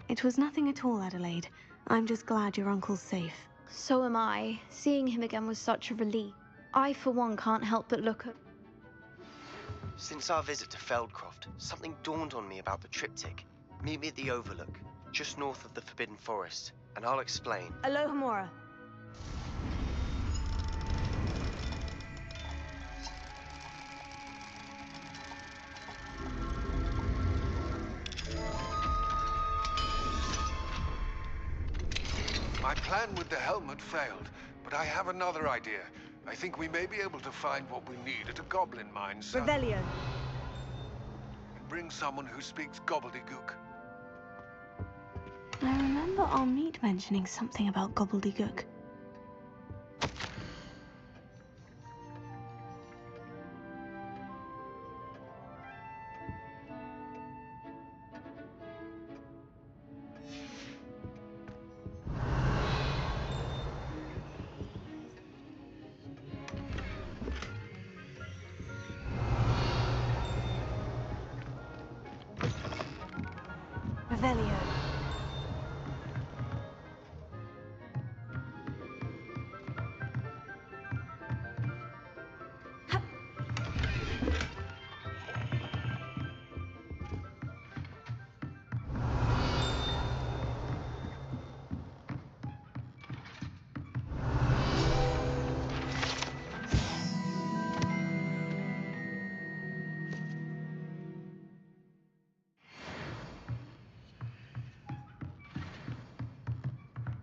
It was nothing at all, Adelaide. I'm just glad your uncle's safe. So am I. Seeing him again was such a relief. I, for one, can't help but look at... Since our visit to Feldcroft, something dawned on me about the triptych. Meet me at the Overlook, just north of the Forbidden Forest, and I'll explain. Alohomora. My plan with the helmet failed, but I have another idea. I think we may be able to find what we need at a goblin mine, so... Revelio. And bring someone who speaks gobbledygook. I remember our meet mentioning something about gobbledygook. Revelio.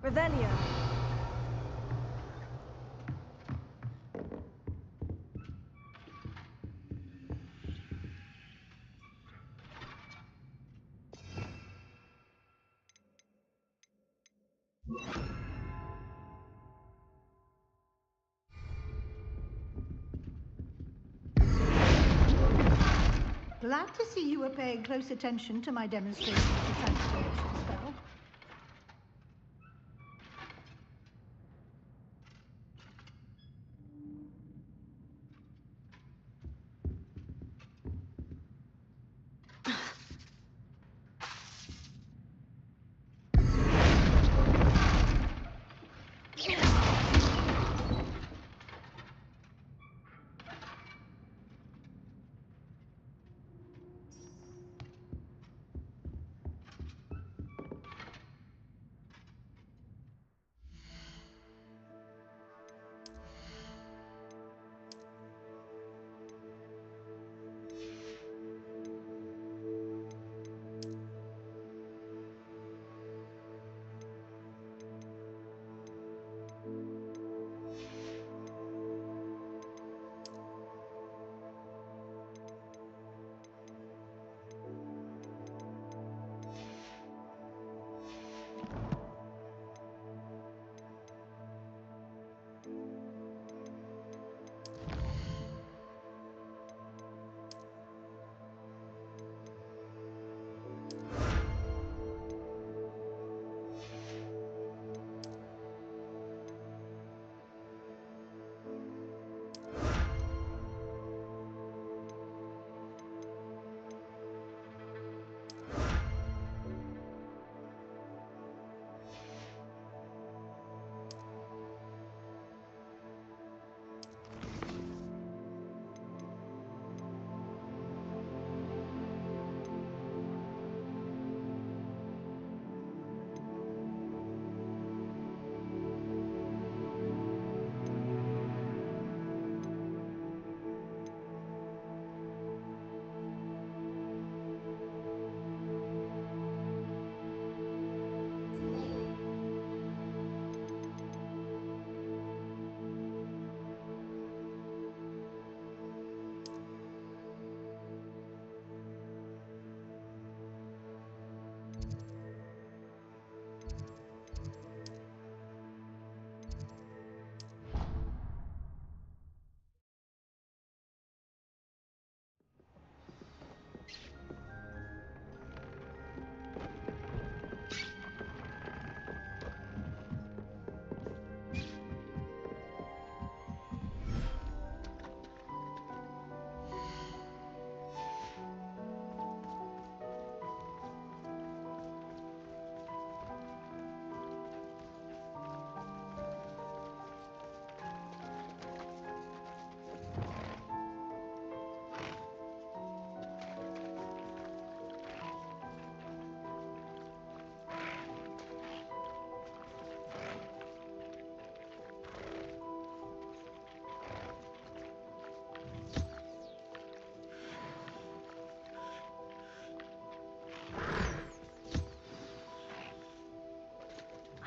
Revelio. Glad to see you were paying close attention to my demonstration of the transformation spell.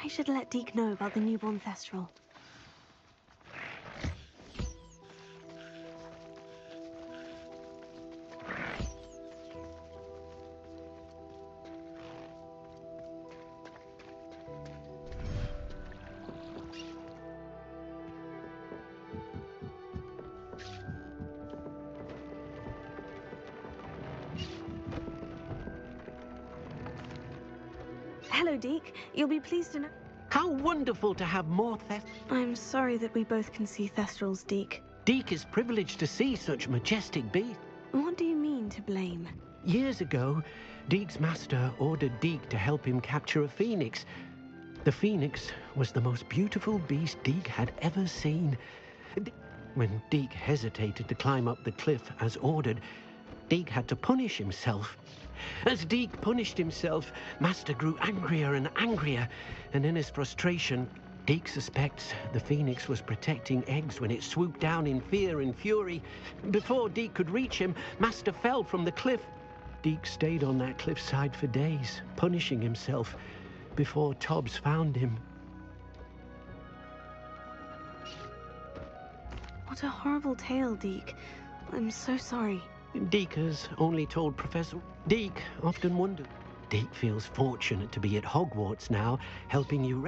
I should let Deke know about the newborn Thestral. Hello, Deke. You'll be pleased to know... How wonderful to have more I'm sorry that we both can see Thestrals, Deke. Deke is privileged to see such majestic beasts. What do you mean, to blame? Years ago, Deke's master ordered Deke to help him capture a phoenix. The phoenix was the most beautiful beast Deke had ever seen. When Deke hesitated to climb up the cliff as ordered, Deke had to punish himself. As Deke punished himself, Master grew angrier and angrier, and in his frustration, Deke suspects the phoenix was protecting eggs when it swooped down in fear and fury. Before Deke could reach him, Master fell from the cliff. Deke stayed on that cliffside for days, punishing himself, before Tobbs found him. What a horrible tale, Deke. I'm so sorry. Deke has only told Professor... Deke often wondered. Deke feels fortunate to be at Hogwarts now, helping you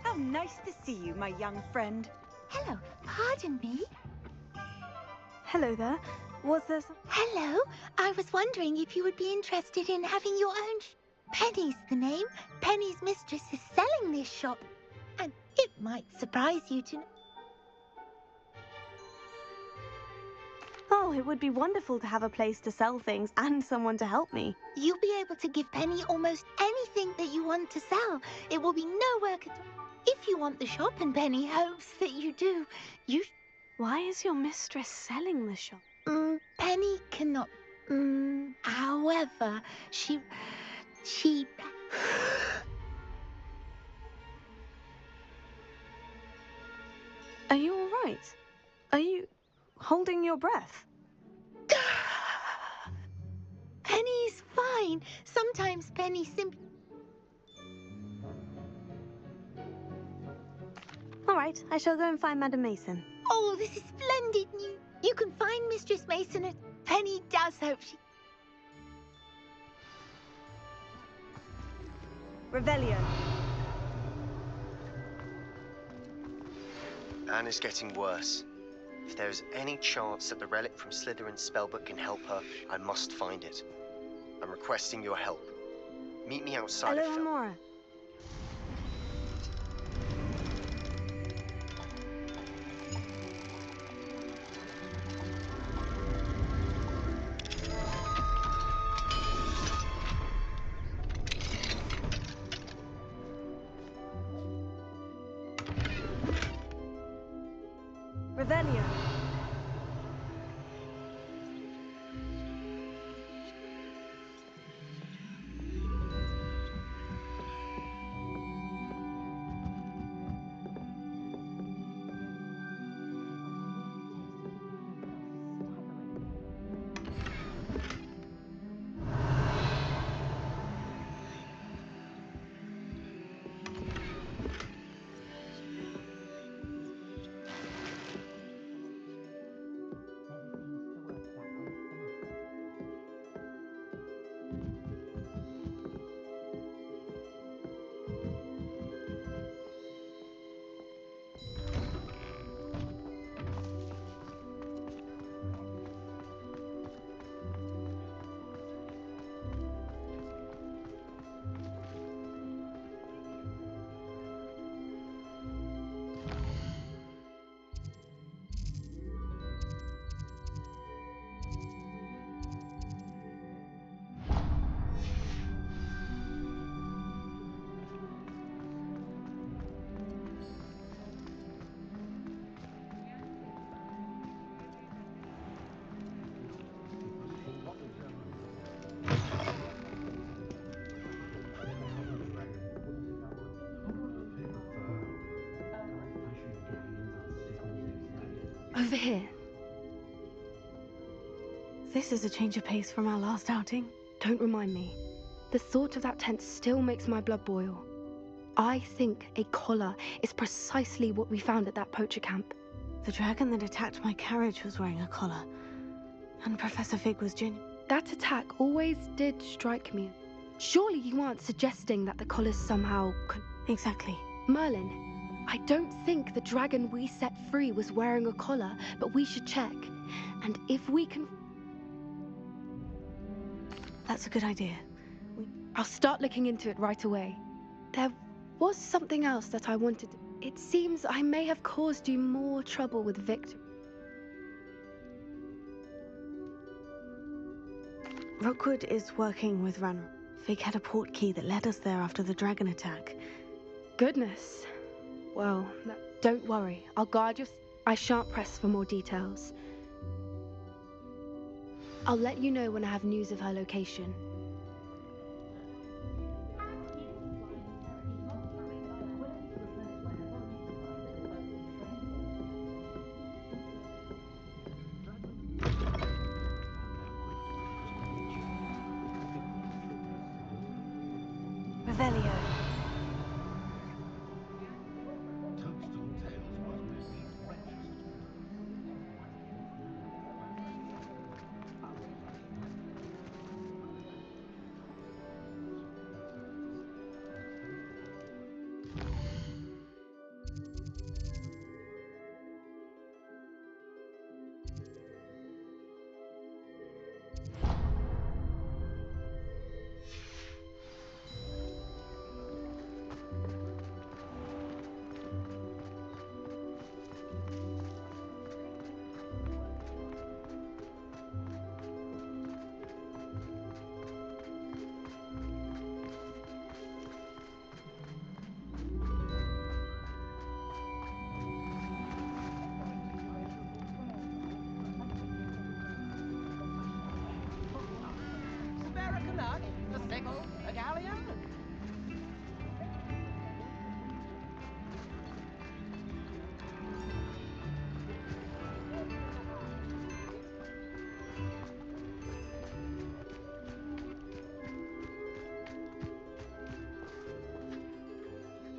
How nice to see you, my young friend. Hello, pardon me? Hello there. Was there some... Hello, I was wondering if you would be interested in having your own... Penny's the name. Penny's mistress is selling this shop. And it might surprise you to know. Oh, it would be wonderful to have a place to sell things and someone to help me. You'll be able to give Penny almost anything that you want to sell. It will be no work at all. If you want the shop and Penny hopes that you do, you... Why is your mistress selling the shop? Penny cannot... however, she... Are you all right? Are you holding your breath? Penny's fine. Sometimes Penny simply... All right, I shall go and find Madam Mason. Oh, this is splendid news. You can find Mistress Mason at... Penny does hope she... Revelio. Anne is getting worse. If there is any chance that the relic from Slytherin's spellbook can help her, I must find it. I'm requesting your help. Meet me outside of Fel... Amora. Revelio. Over here. This is a change of pace from our last outing. Don't remind me. The thought of that tent still makes my blood boil. I think a collar is precisely what we found at that poacher camp. The dragon that attacked my carriage was wearing a collar. And Professor Fig was genuine. That attack always did strike me. Surely you aren't suggesting that the collars somehow could... Exactly. Merlin, I don't think the dragon we set free was wearing a collar, but we should check. And if we can... That's a good idea. I'll start looking into it right away. There was something else that I wanted. It seems I may have caused you more trouble with Victor. Rookwood is working with Ranrock. Fig had a port key that led us there after the dragon attack. Goodness. Well, don't worry. I'll guard your... I shan't press for more details. I'll let you know when I have news of her location. Revelio.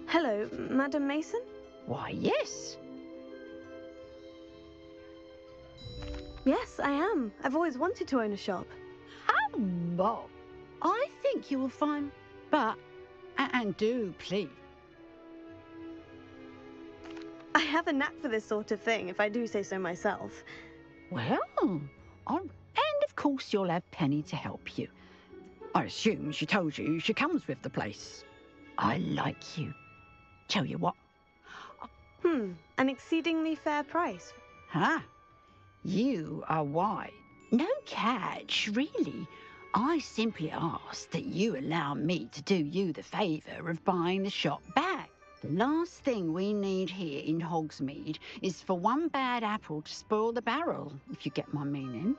Hello, Madam Mason? Why, yes. Yes, I am. I've always wanted to own a shop. Bob, I think you will find... But, and do, please. I have a knack for this sort of thing, if I do say so myself. Well, and of course you'll have Penny to help you. I assume she told you she comes with the place. I like you. Tell you what. An exceedingly fair price. Huh? You are wise. No catch, really. I simply ask that you allow me to do you the favour of buying the shop back. The last thing we need here in Hogsmeade is for one bad apple to spoil the barrel, if you get my meaning.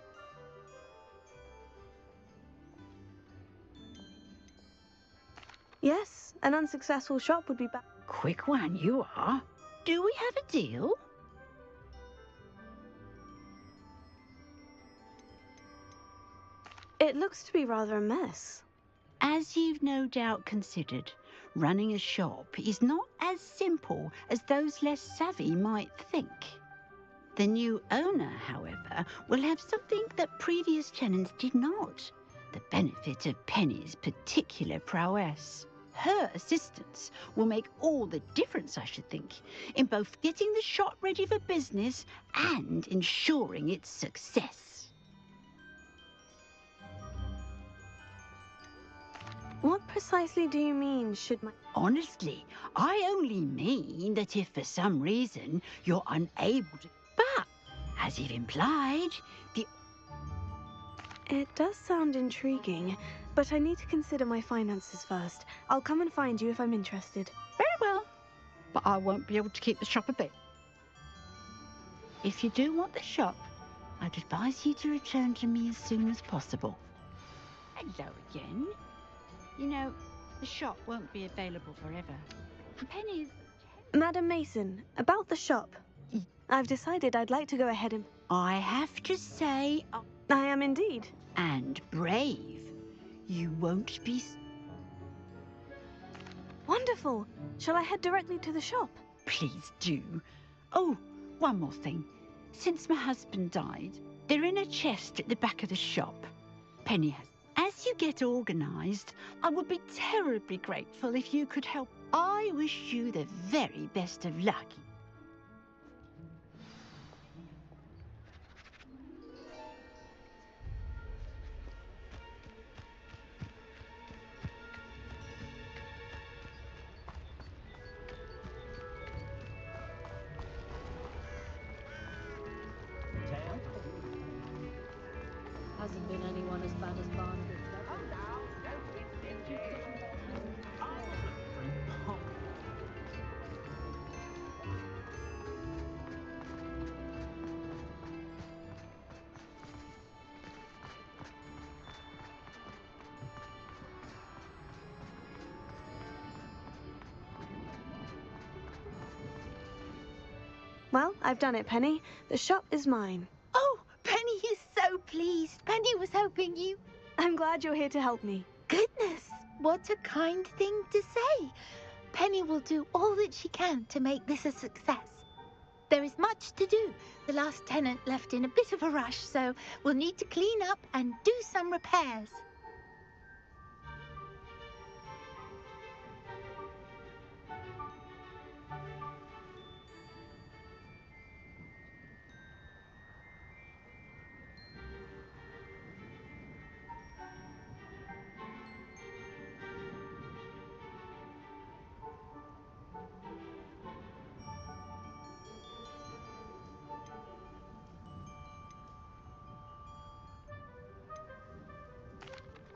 Yes, an unsuccessful shop would be bad. Quick one, you are. Do we have a deal? It looks to be rather a mess. As you've no doubt considered, running a shop is not as simple as those less savvy might think. The new owner, however, will have something that previous tenants did not. The benefit of Penny's particular prowess. Her assistance will make all the difference, I should think, in both getting the shop ready for business and ensuring its success. What precisely do you mean, should my... Honestly, I only mean that if for some reason you're unable to... But, as you've implied, the... It does sound intriguing, but I need to consider my finances first. I'll come and find you if I'm interested. Very well, but I won't be able to keep the shop a bit. If you do want the shop, I'd advise you to return to me as soon as possible. Hello again. You know, the shop won't be available forever. Penny's... Madam Mason, about the shop. I've decided I'd like to go ahead and... I have to say... I am indeed. And brave. You won't be... Wonderful. Shall I head directly to the shop? Please do. Oh, one more thing. Since my husband died, they're in a chest at the back of the shop. Penny has... As you get organised, I would be terribly grateful if you could help. I wish you the very best of luck. Hasn't been anyone as bad as Barnaby. Well, I've done it, Penny. The shop is mine. Oh, Penny is so pleased. Penny was hoping you... I'm glad you're here to help me. Goodness, what a kind thing to say. Penny will do all that she can to make this a success. There is much to do. The last tenant left in a bit of a rush, so we'll need to clean up and do some repairs.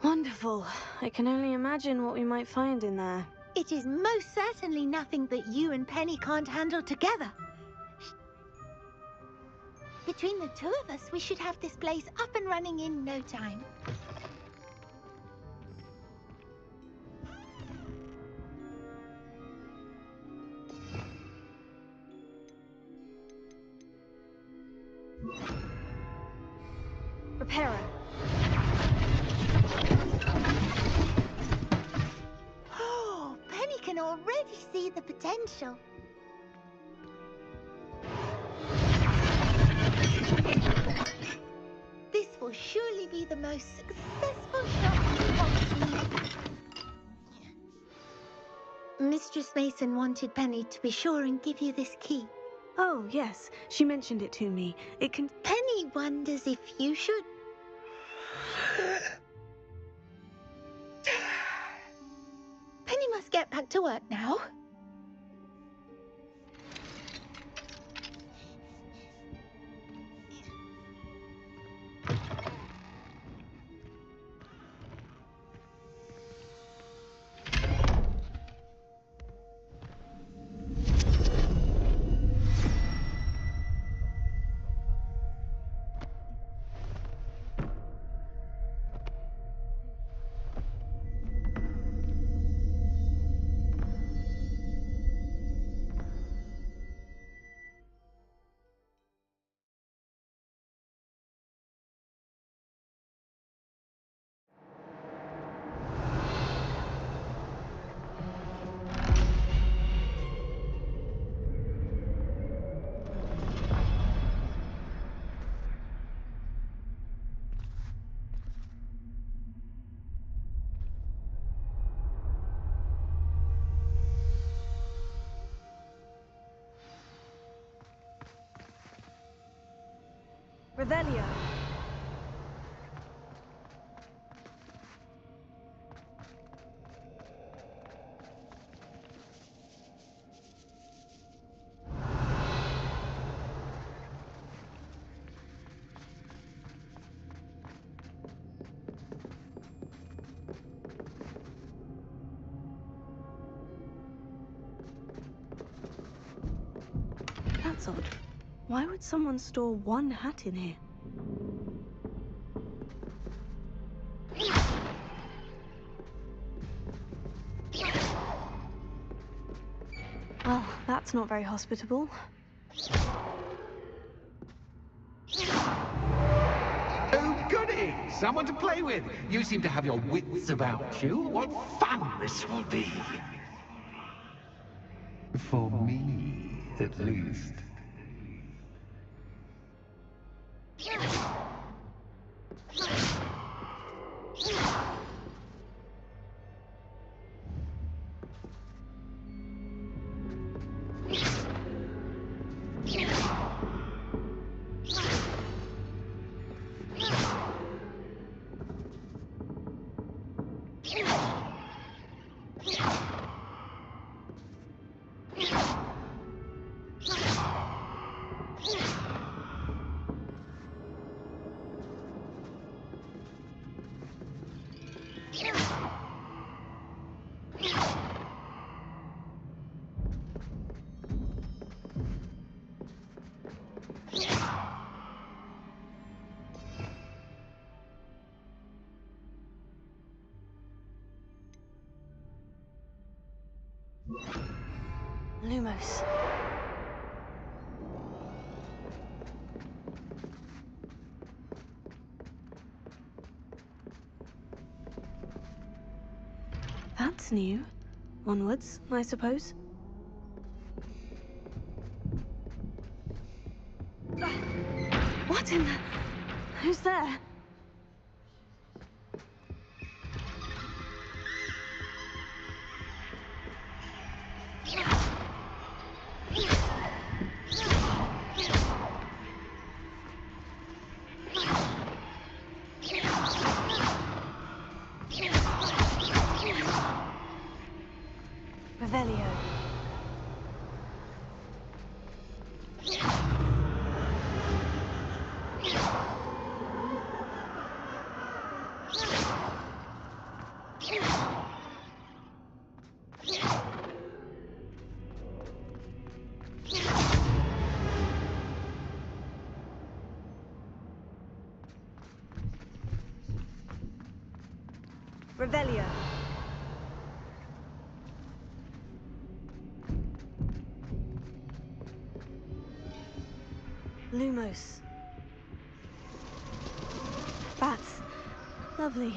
Wonderful. I can only imagine what we might find in there. It is most certainly nothing that you and Penny can't handle together. Between the two of us, we should have this place up and running in no time. Repairer. Oh, Penny can already see the potential. This will surely be the most successful shop in Hogsmeade. Mistress Mason wanted Penny to be sure and give you this key. Oh, yes. She mentioned it to me. It can... Penny wonders if you should... Penny must get back to work now. Revelio. That's odd. Why would someone store one hat in here? Well, that's not very hospitable. Oh, goody! Someone to play with! You seem to have your wits about you. What fun this will be! For me, at least. Lumos. That's new. Onwards, I suppose. What in the... Who's there? Revelio. Revelio. Lumos. Bats. Lovely.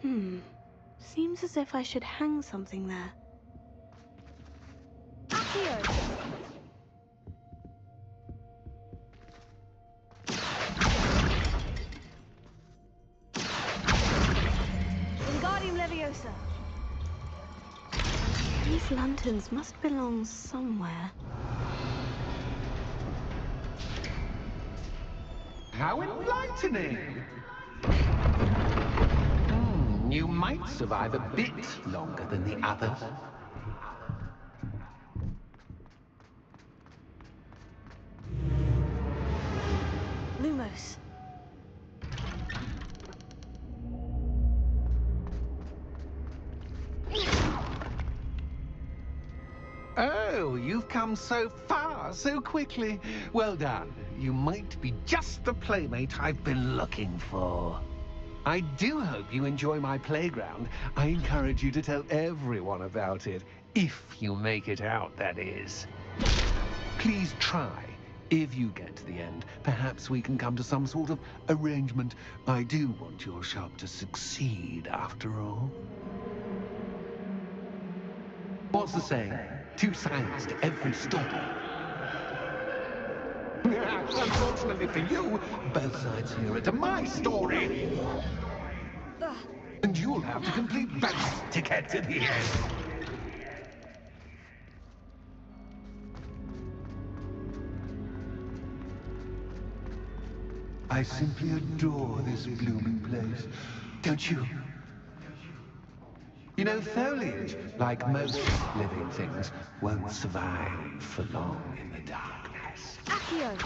Seems as if I should hang something there. Accio! Wingardium Leviosa! These lanterns must belong somewhere. How enlightening! You might survive a bit longer than the others. Lumos. Oh, you've come so far so quickly. Well done. You might be just the playmate I've been looking for. I do hope you enjoy my playground. I encourage you to tell everyone about it. If you make it out, that is. Please try. If you get to the end, perhaps we can come to some sort of arrangement. I do want your shop to succeed, after all. What's the saying? 2 sides to every story. Unfortunately for you, both sides here are to my story. And you'll have to complete both to get to the end. I simply adore this blooming place, don't you? You know, foliage, like most living things, won't survive for long in the darkness. Accio!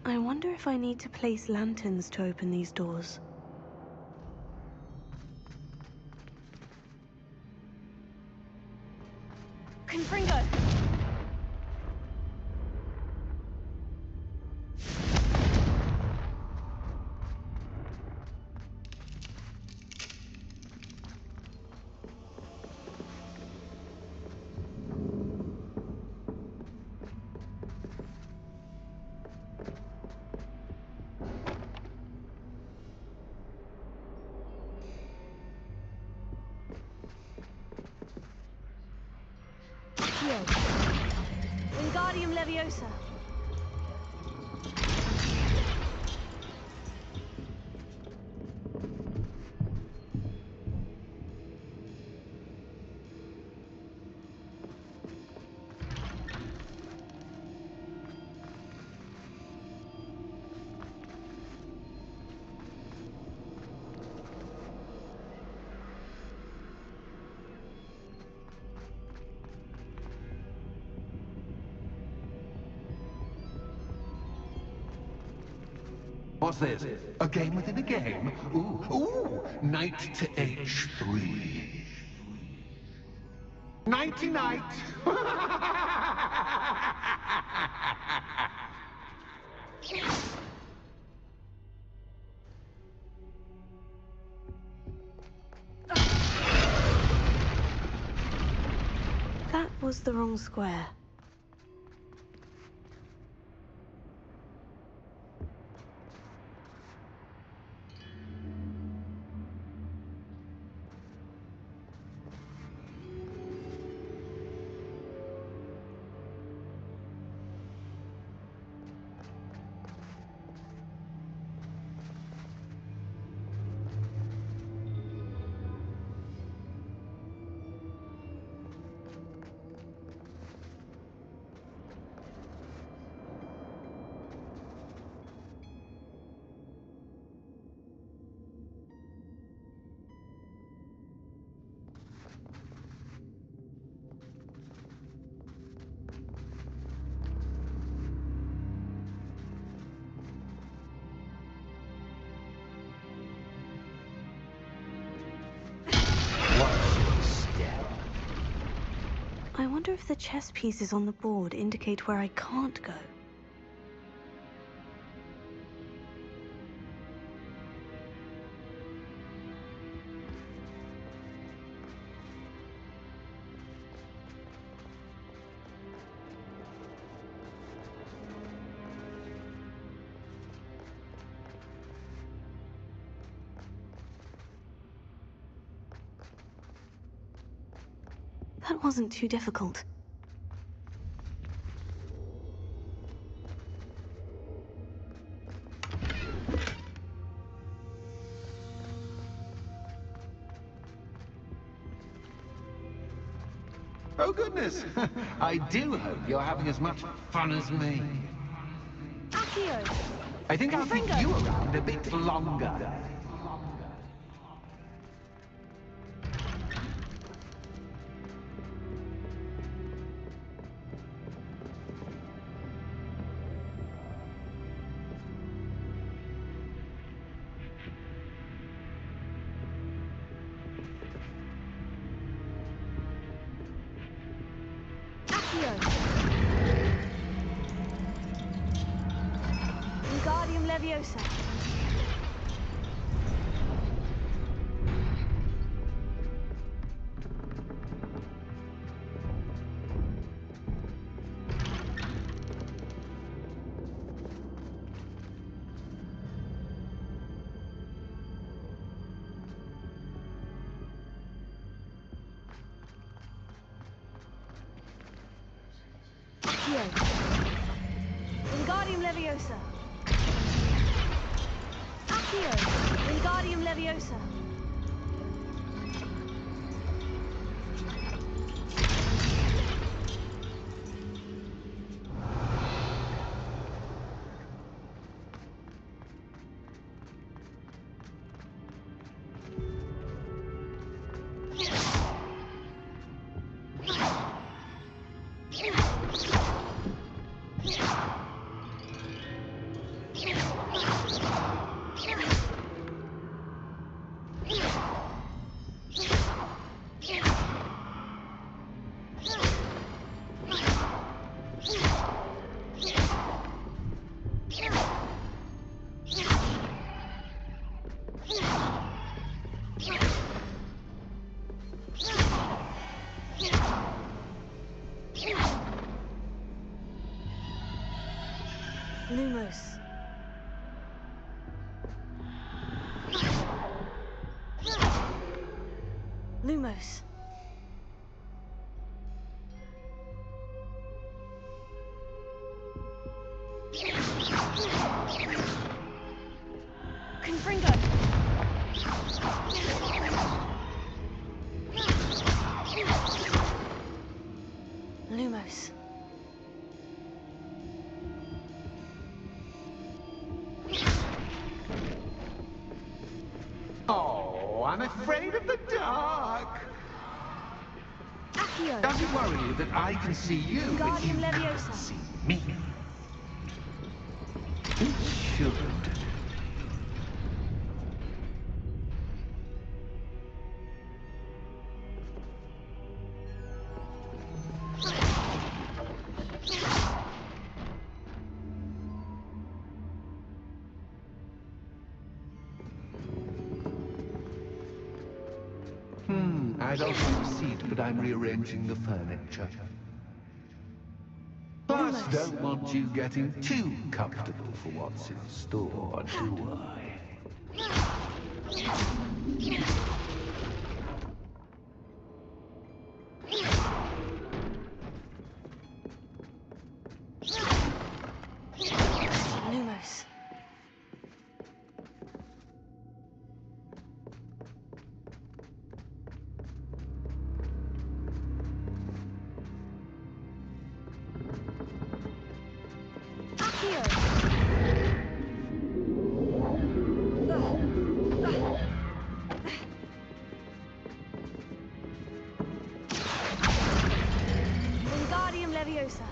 I wonder if I need to place lanterns to open these doors. Confringo! Wingardium Leviosa! What's this? A game within a game? Ooh, knight to H3. Nighty-night! That was the wrong square. I wonder if the chess pieces on the board indicate where I can't go. That wasn't too difficult. Oh goodness! I do hope you're having as much fun as me. Accio! I think I'll keep you around a bit longer. Wingardium Leviosa. Wingardium Leviosa. Accio. Wingardium Leviosa. Lumos. Lumos. Confringo. Lumos. Oh, I'm afraid of the dark. Accio. Doesn't worry you that I can see you, but you Wingardium can't Leviosa. see me. It should. I'd offer a seat, but I'm rearranging the furniture. Plus, don't want you getting too comfortable for what's in store, do I? Lumos. Wingardium Leviosa.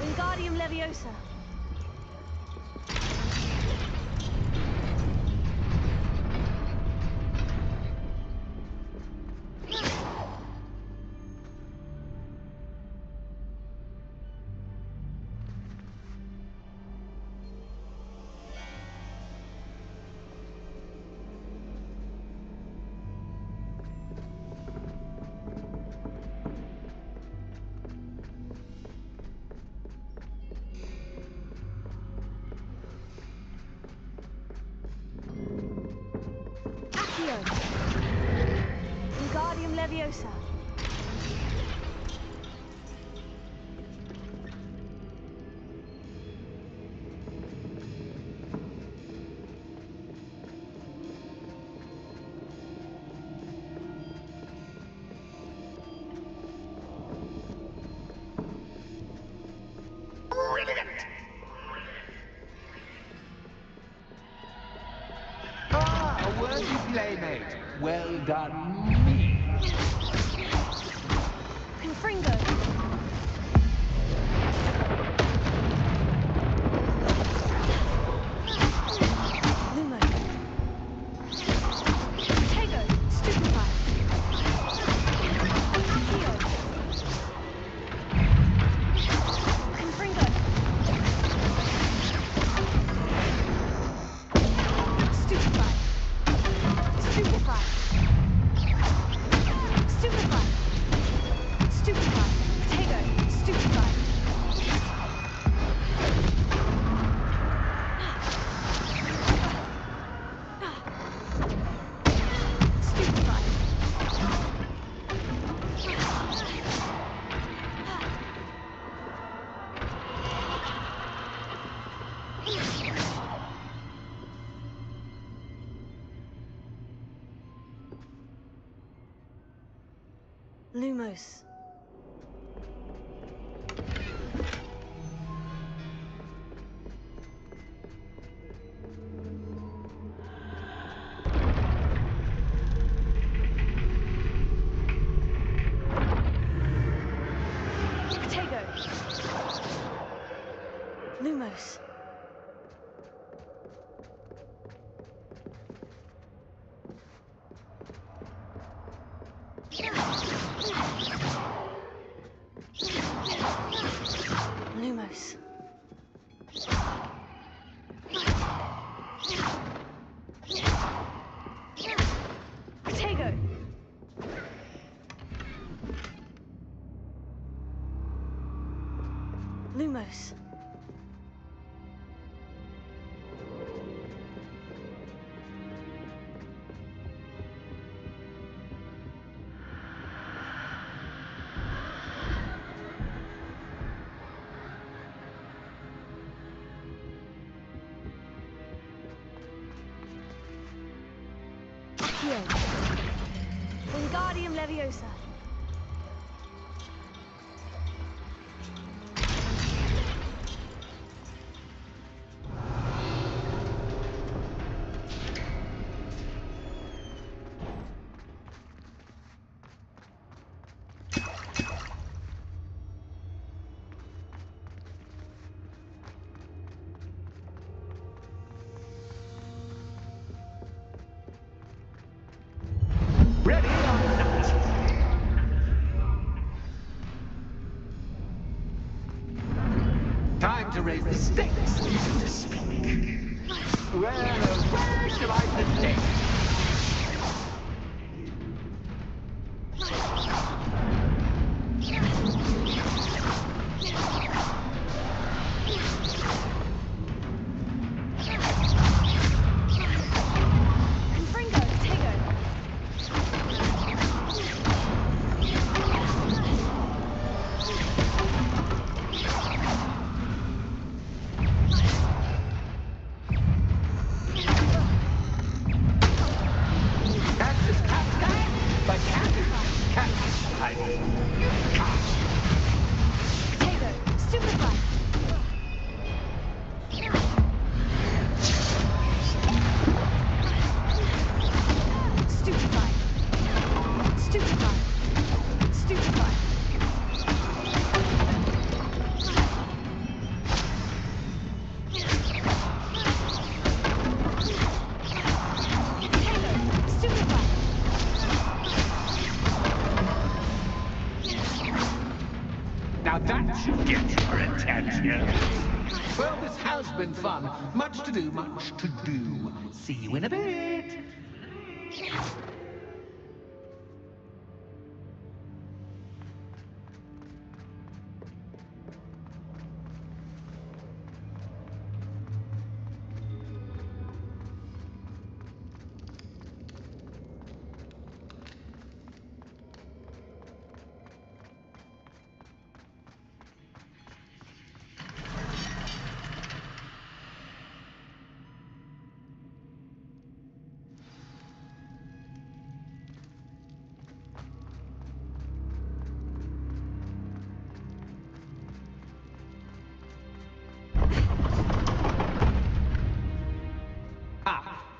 Wingardium Leviosa. Wingardium Leviosa. Brilliant! Ah, a worthy playmate. Well done, me. Confringo. Lumo. Tego. Stupefy. Accio. Confringo. Stupefy. Stupefy. Stupefy. Stupefy. Tego. Stupefy. Stupefy. Lumos. Tego. Lumos. Lumos. Tego. Lumos. Accio. Wingardium Leviosa. Ready or not? Time to raise the stakes, so to speak. Well, where shall I begin? Stupefy! Stupefy! Stupefy! Stupefy! Now that should get your attention. Well, this has been fun. Much to do, much to do. See you in a bit.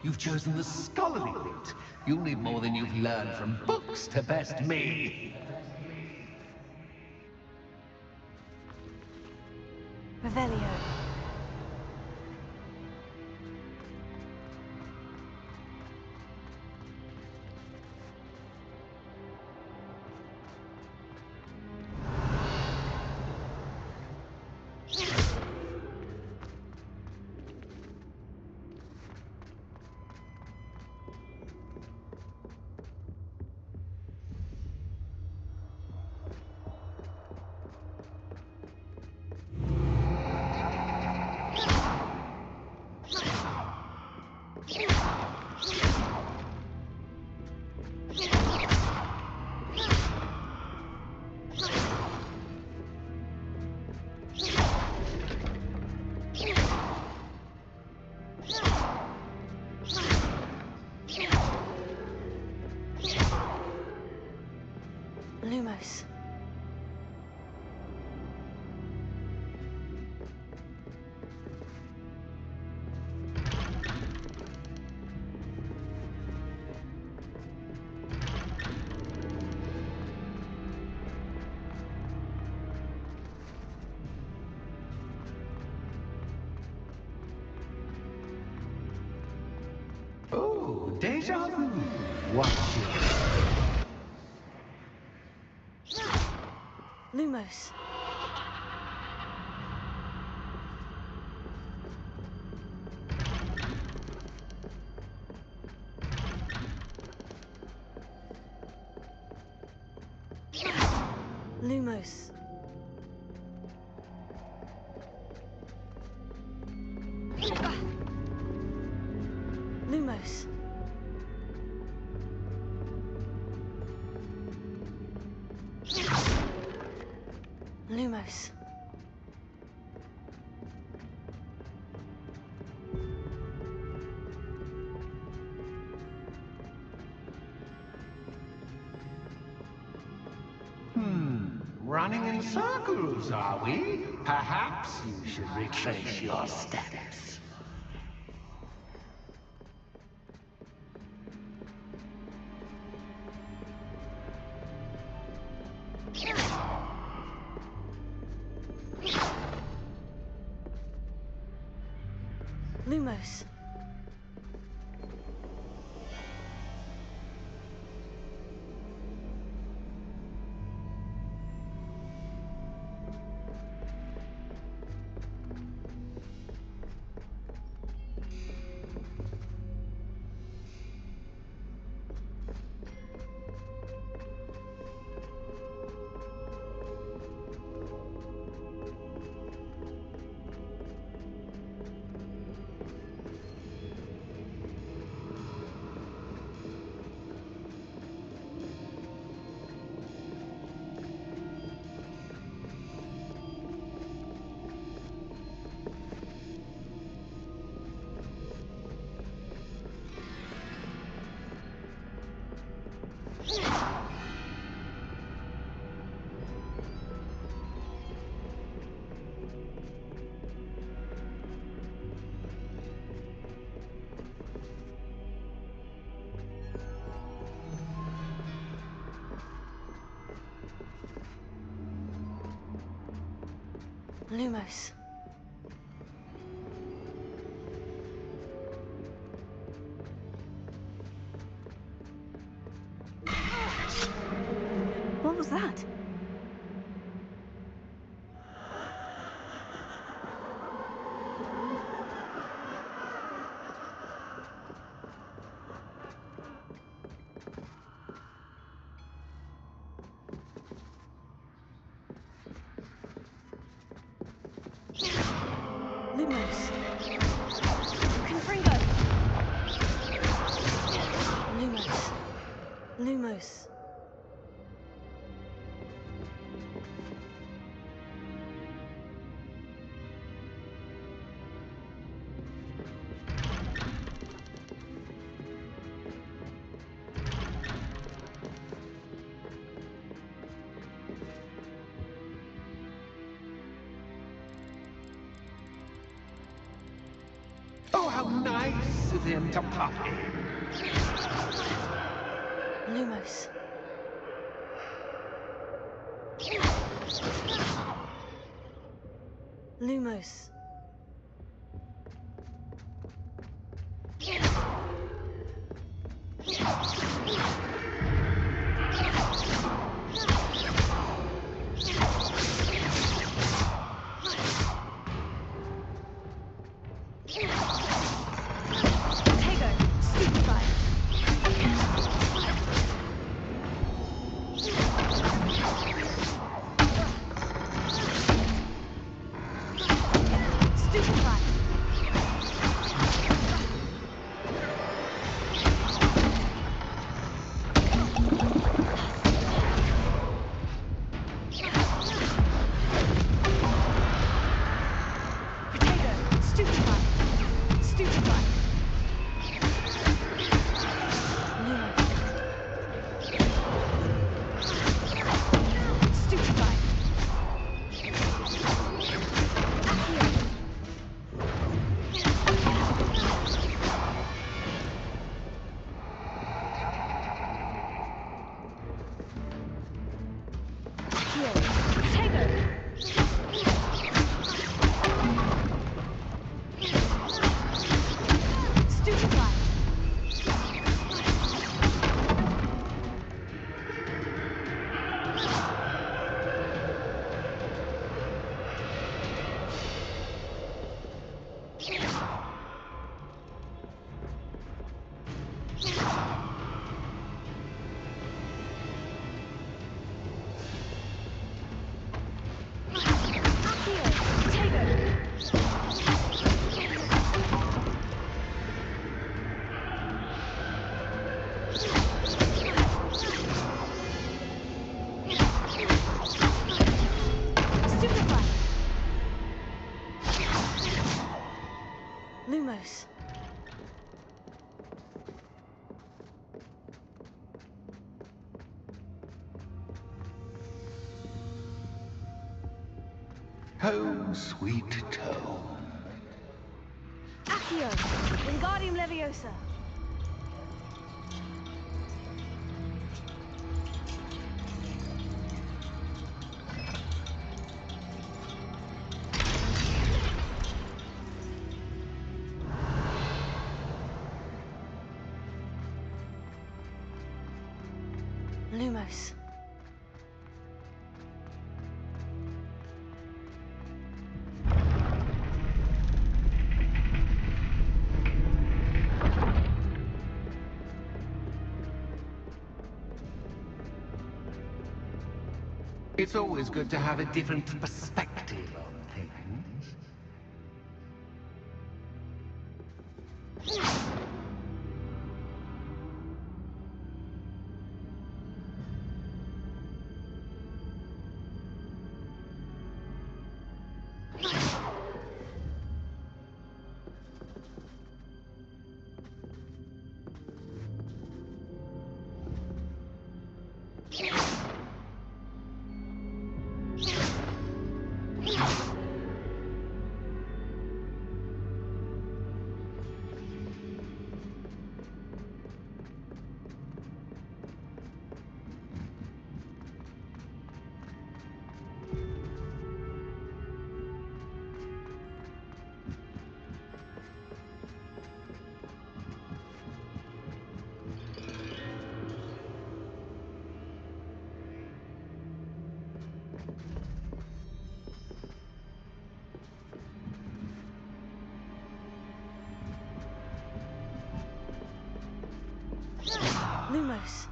You've chosen the scholarly route. You'll need more than you've learned from books to best me. Revelio. Lumos. Oh, deja vu. Watch it. Lumos. Lumos. Lumos. Lumos. Running in circles, are we? Perhaps you should retrace your steps. Lumos. Lumos. What was that? Lumos. Confringo. Lumos. Lumos. Oh, how nice of him to pop in. Lumos. Lumos. Lumos. Home, sweet home. Accio. Wingardium Leviosa. Lumos. It's always good to have a different perspective on things. Lumos.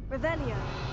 Revelio.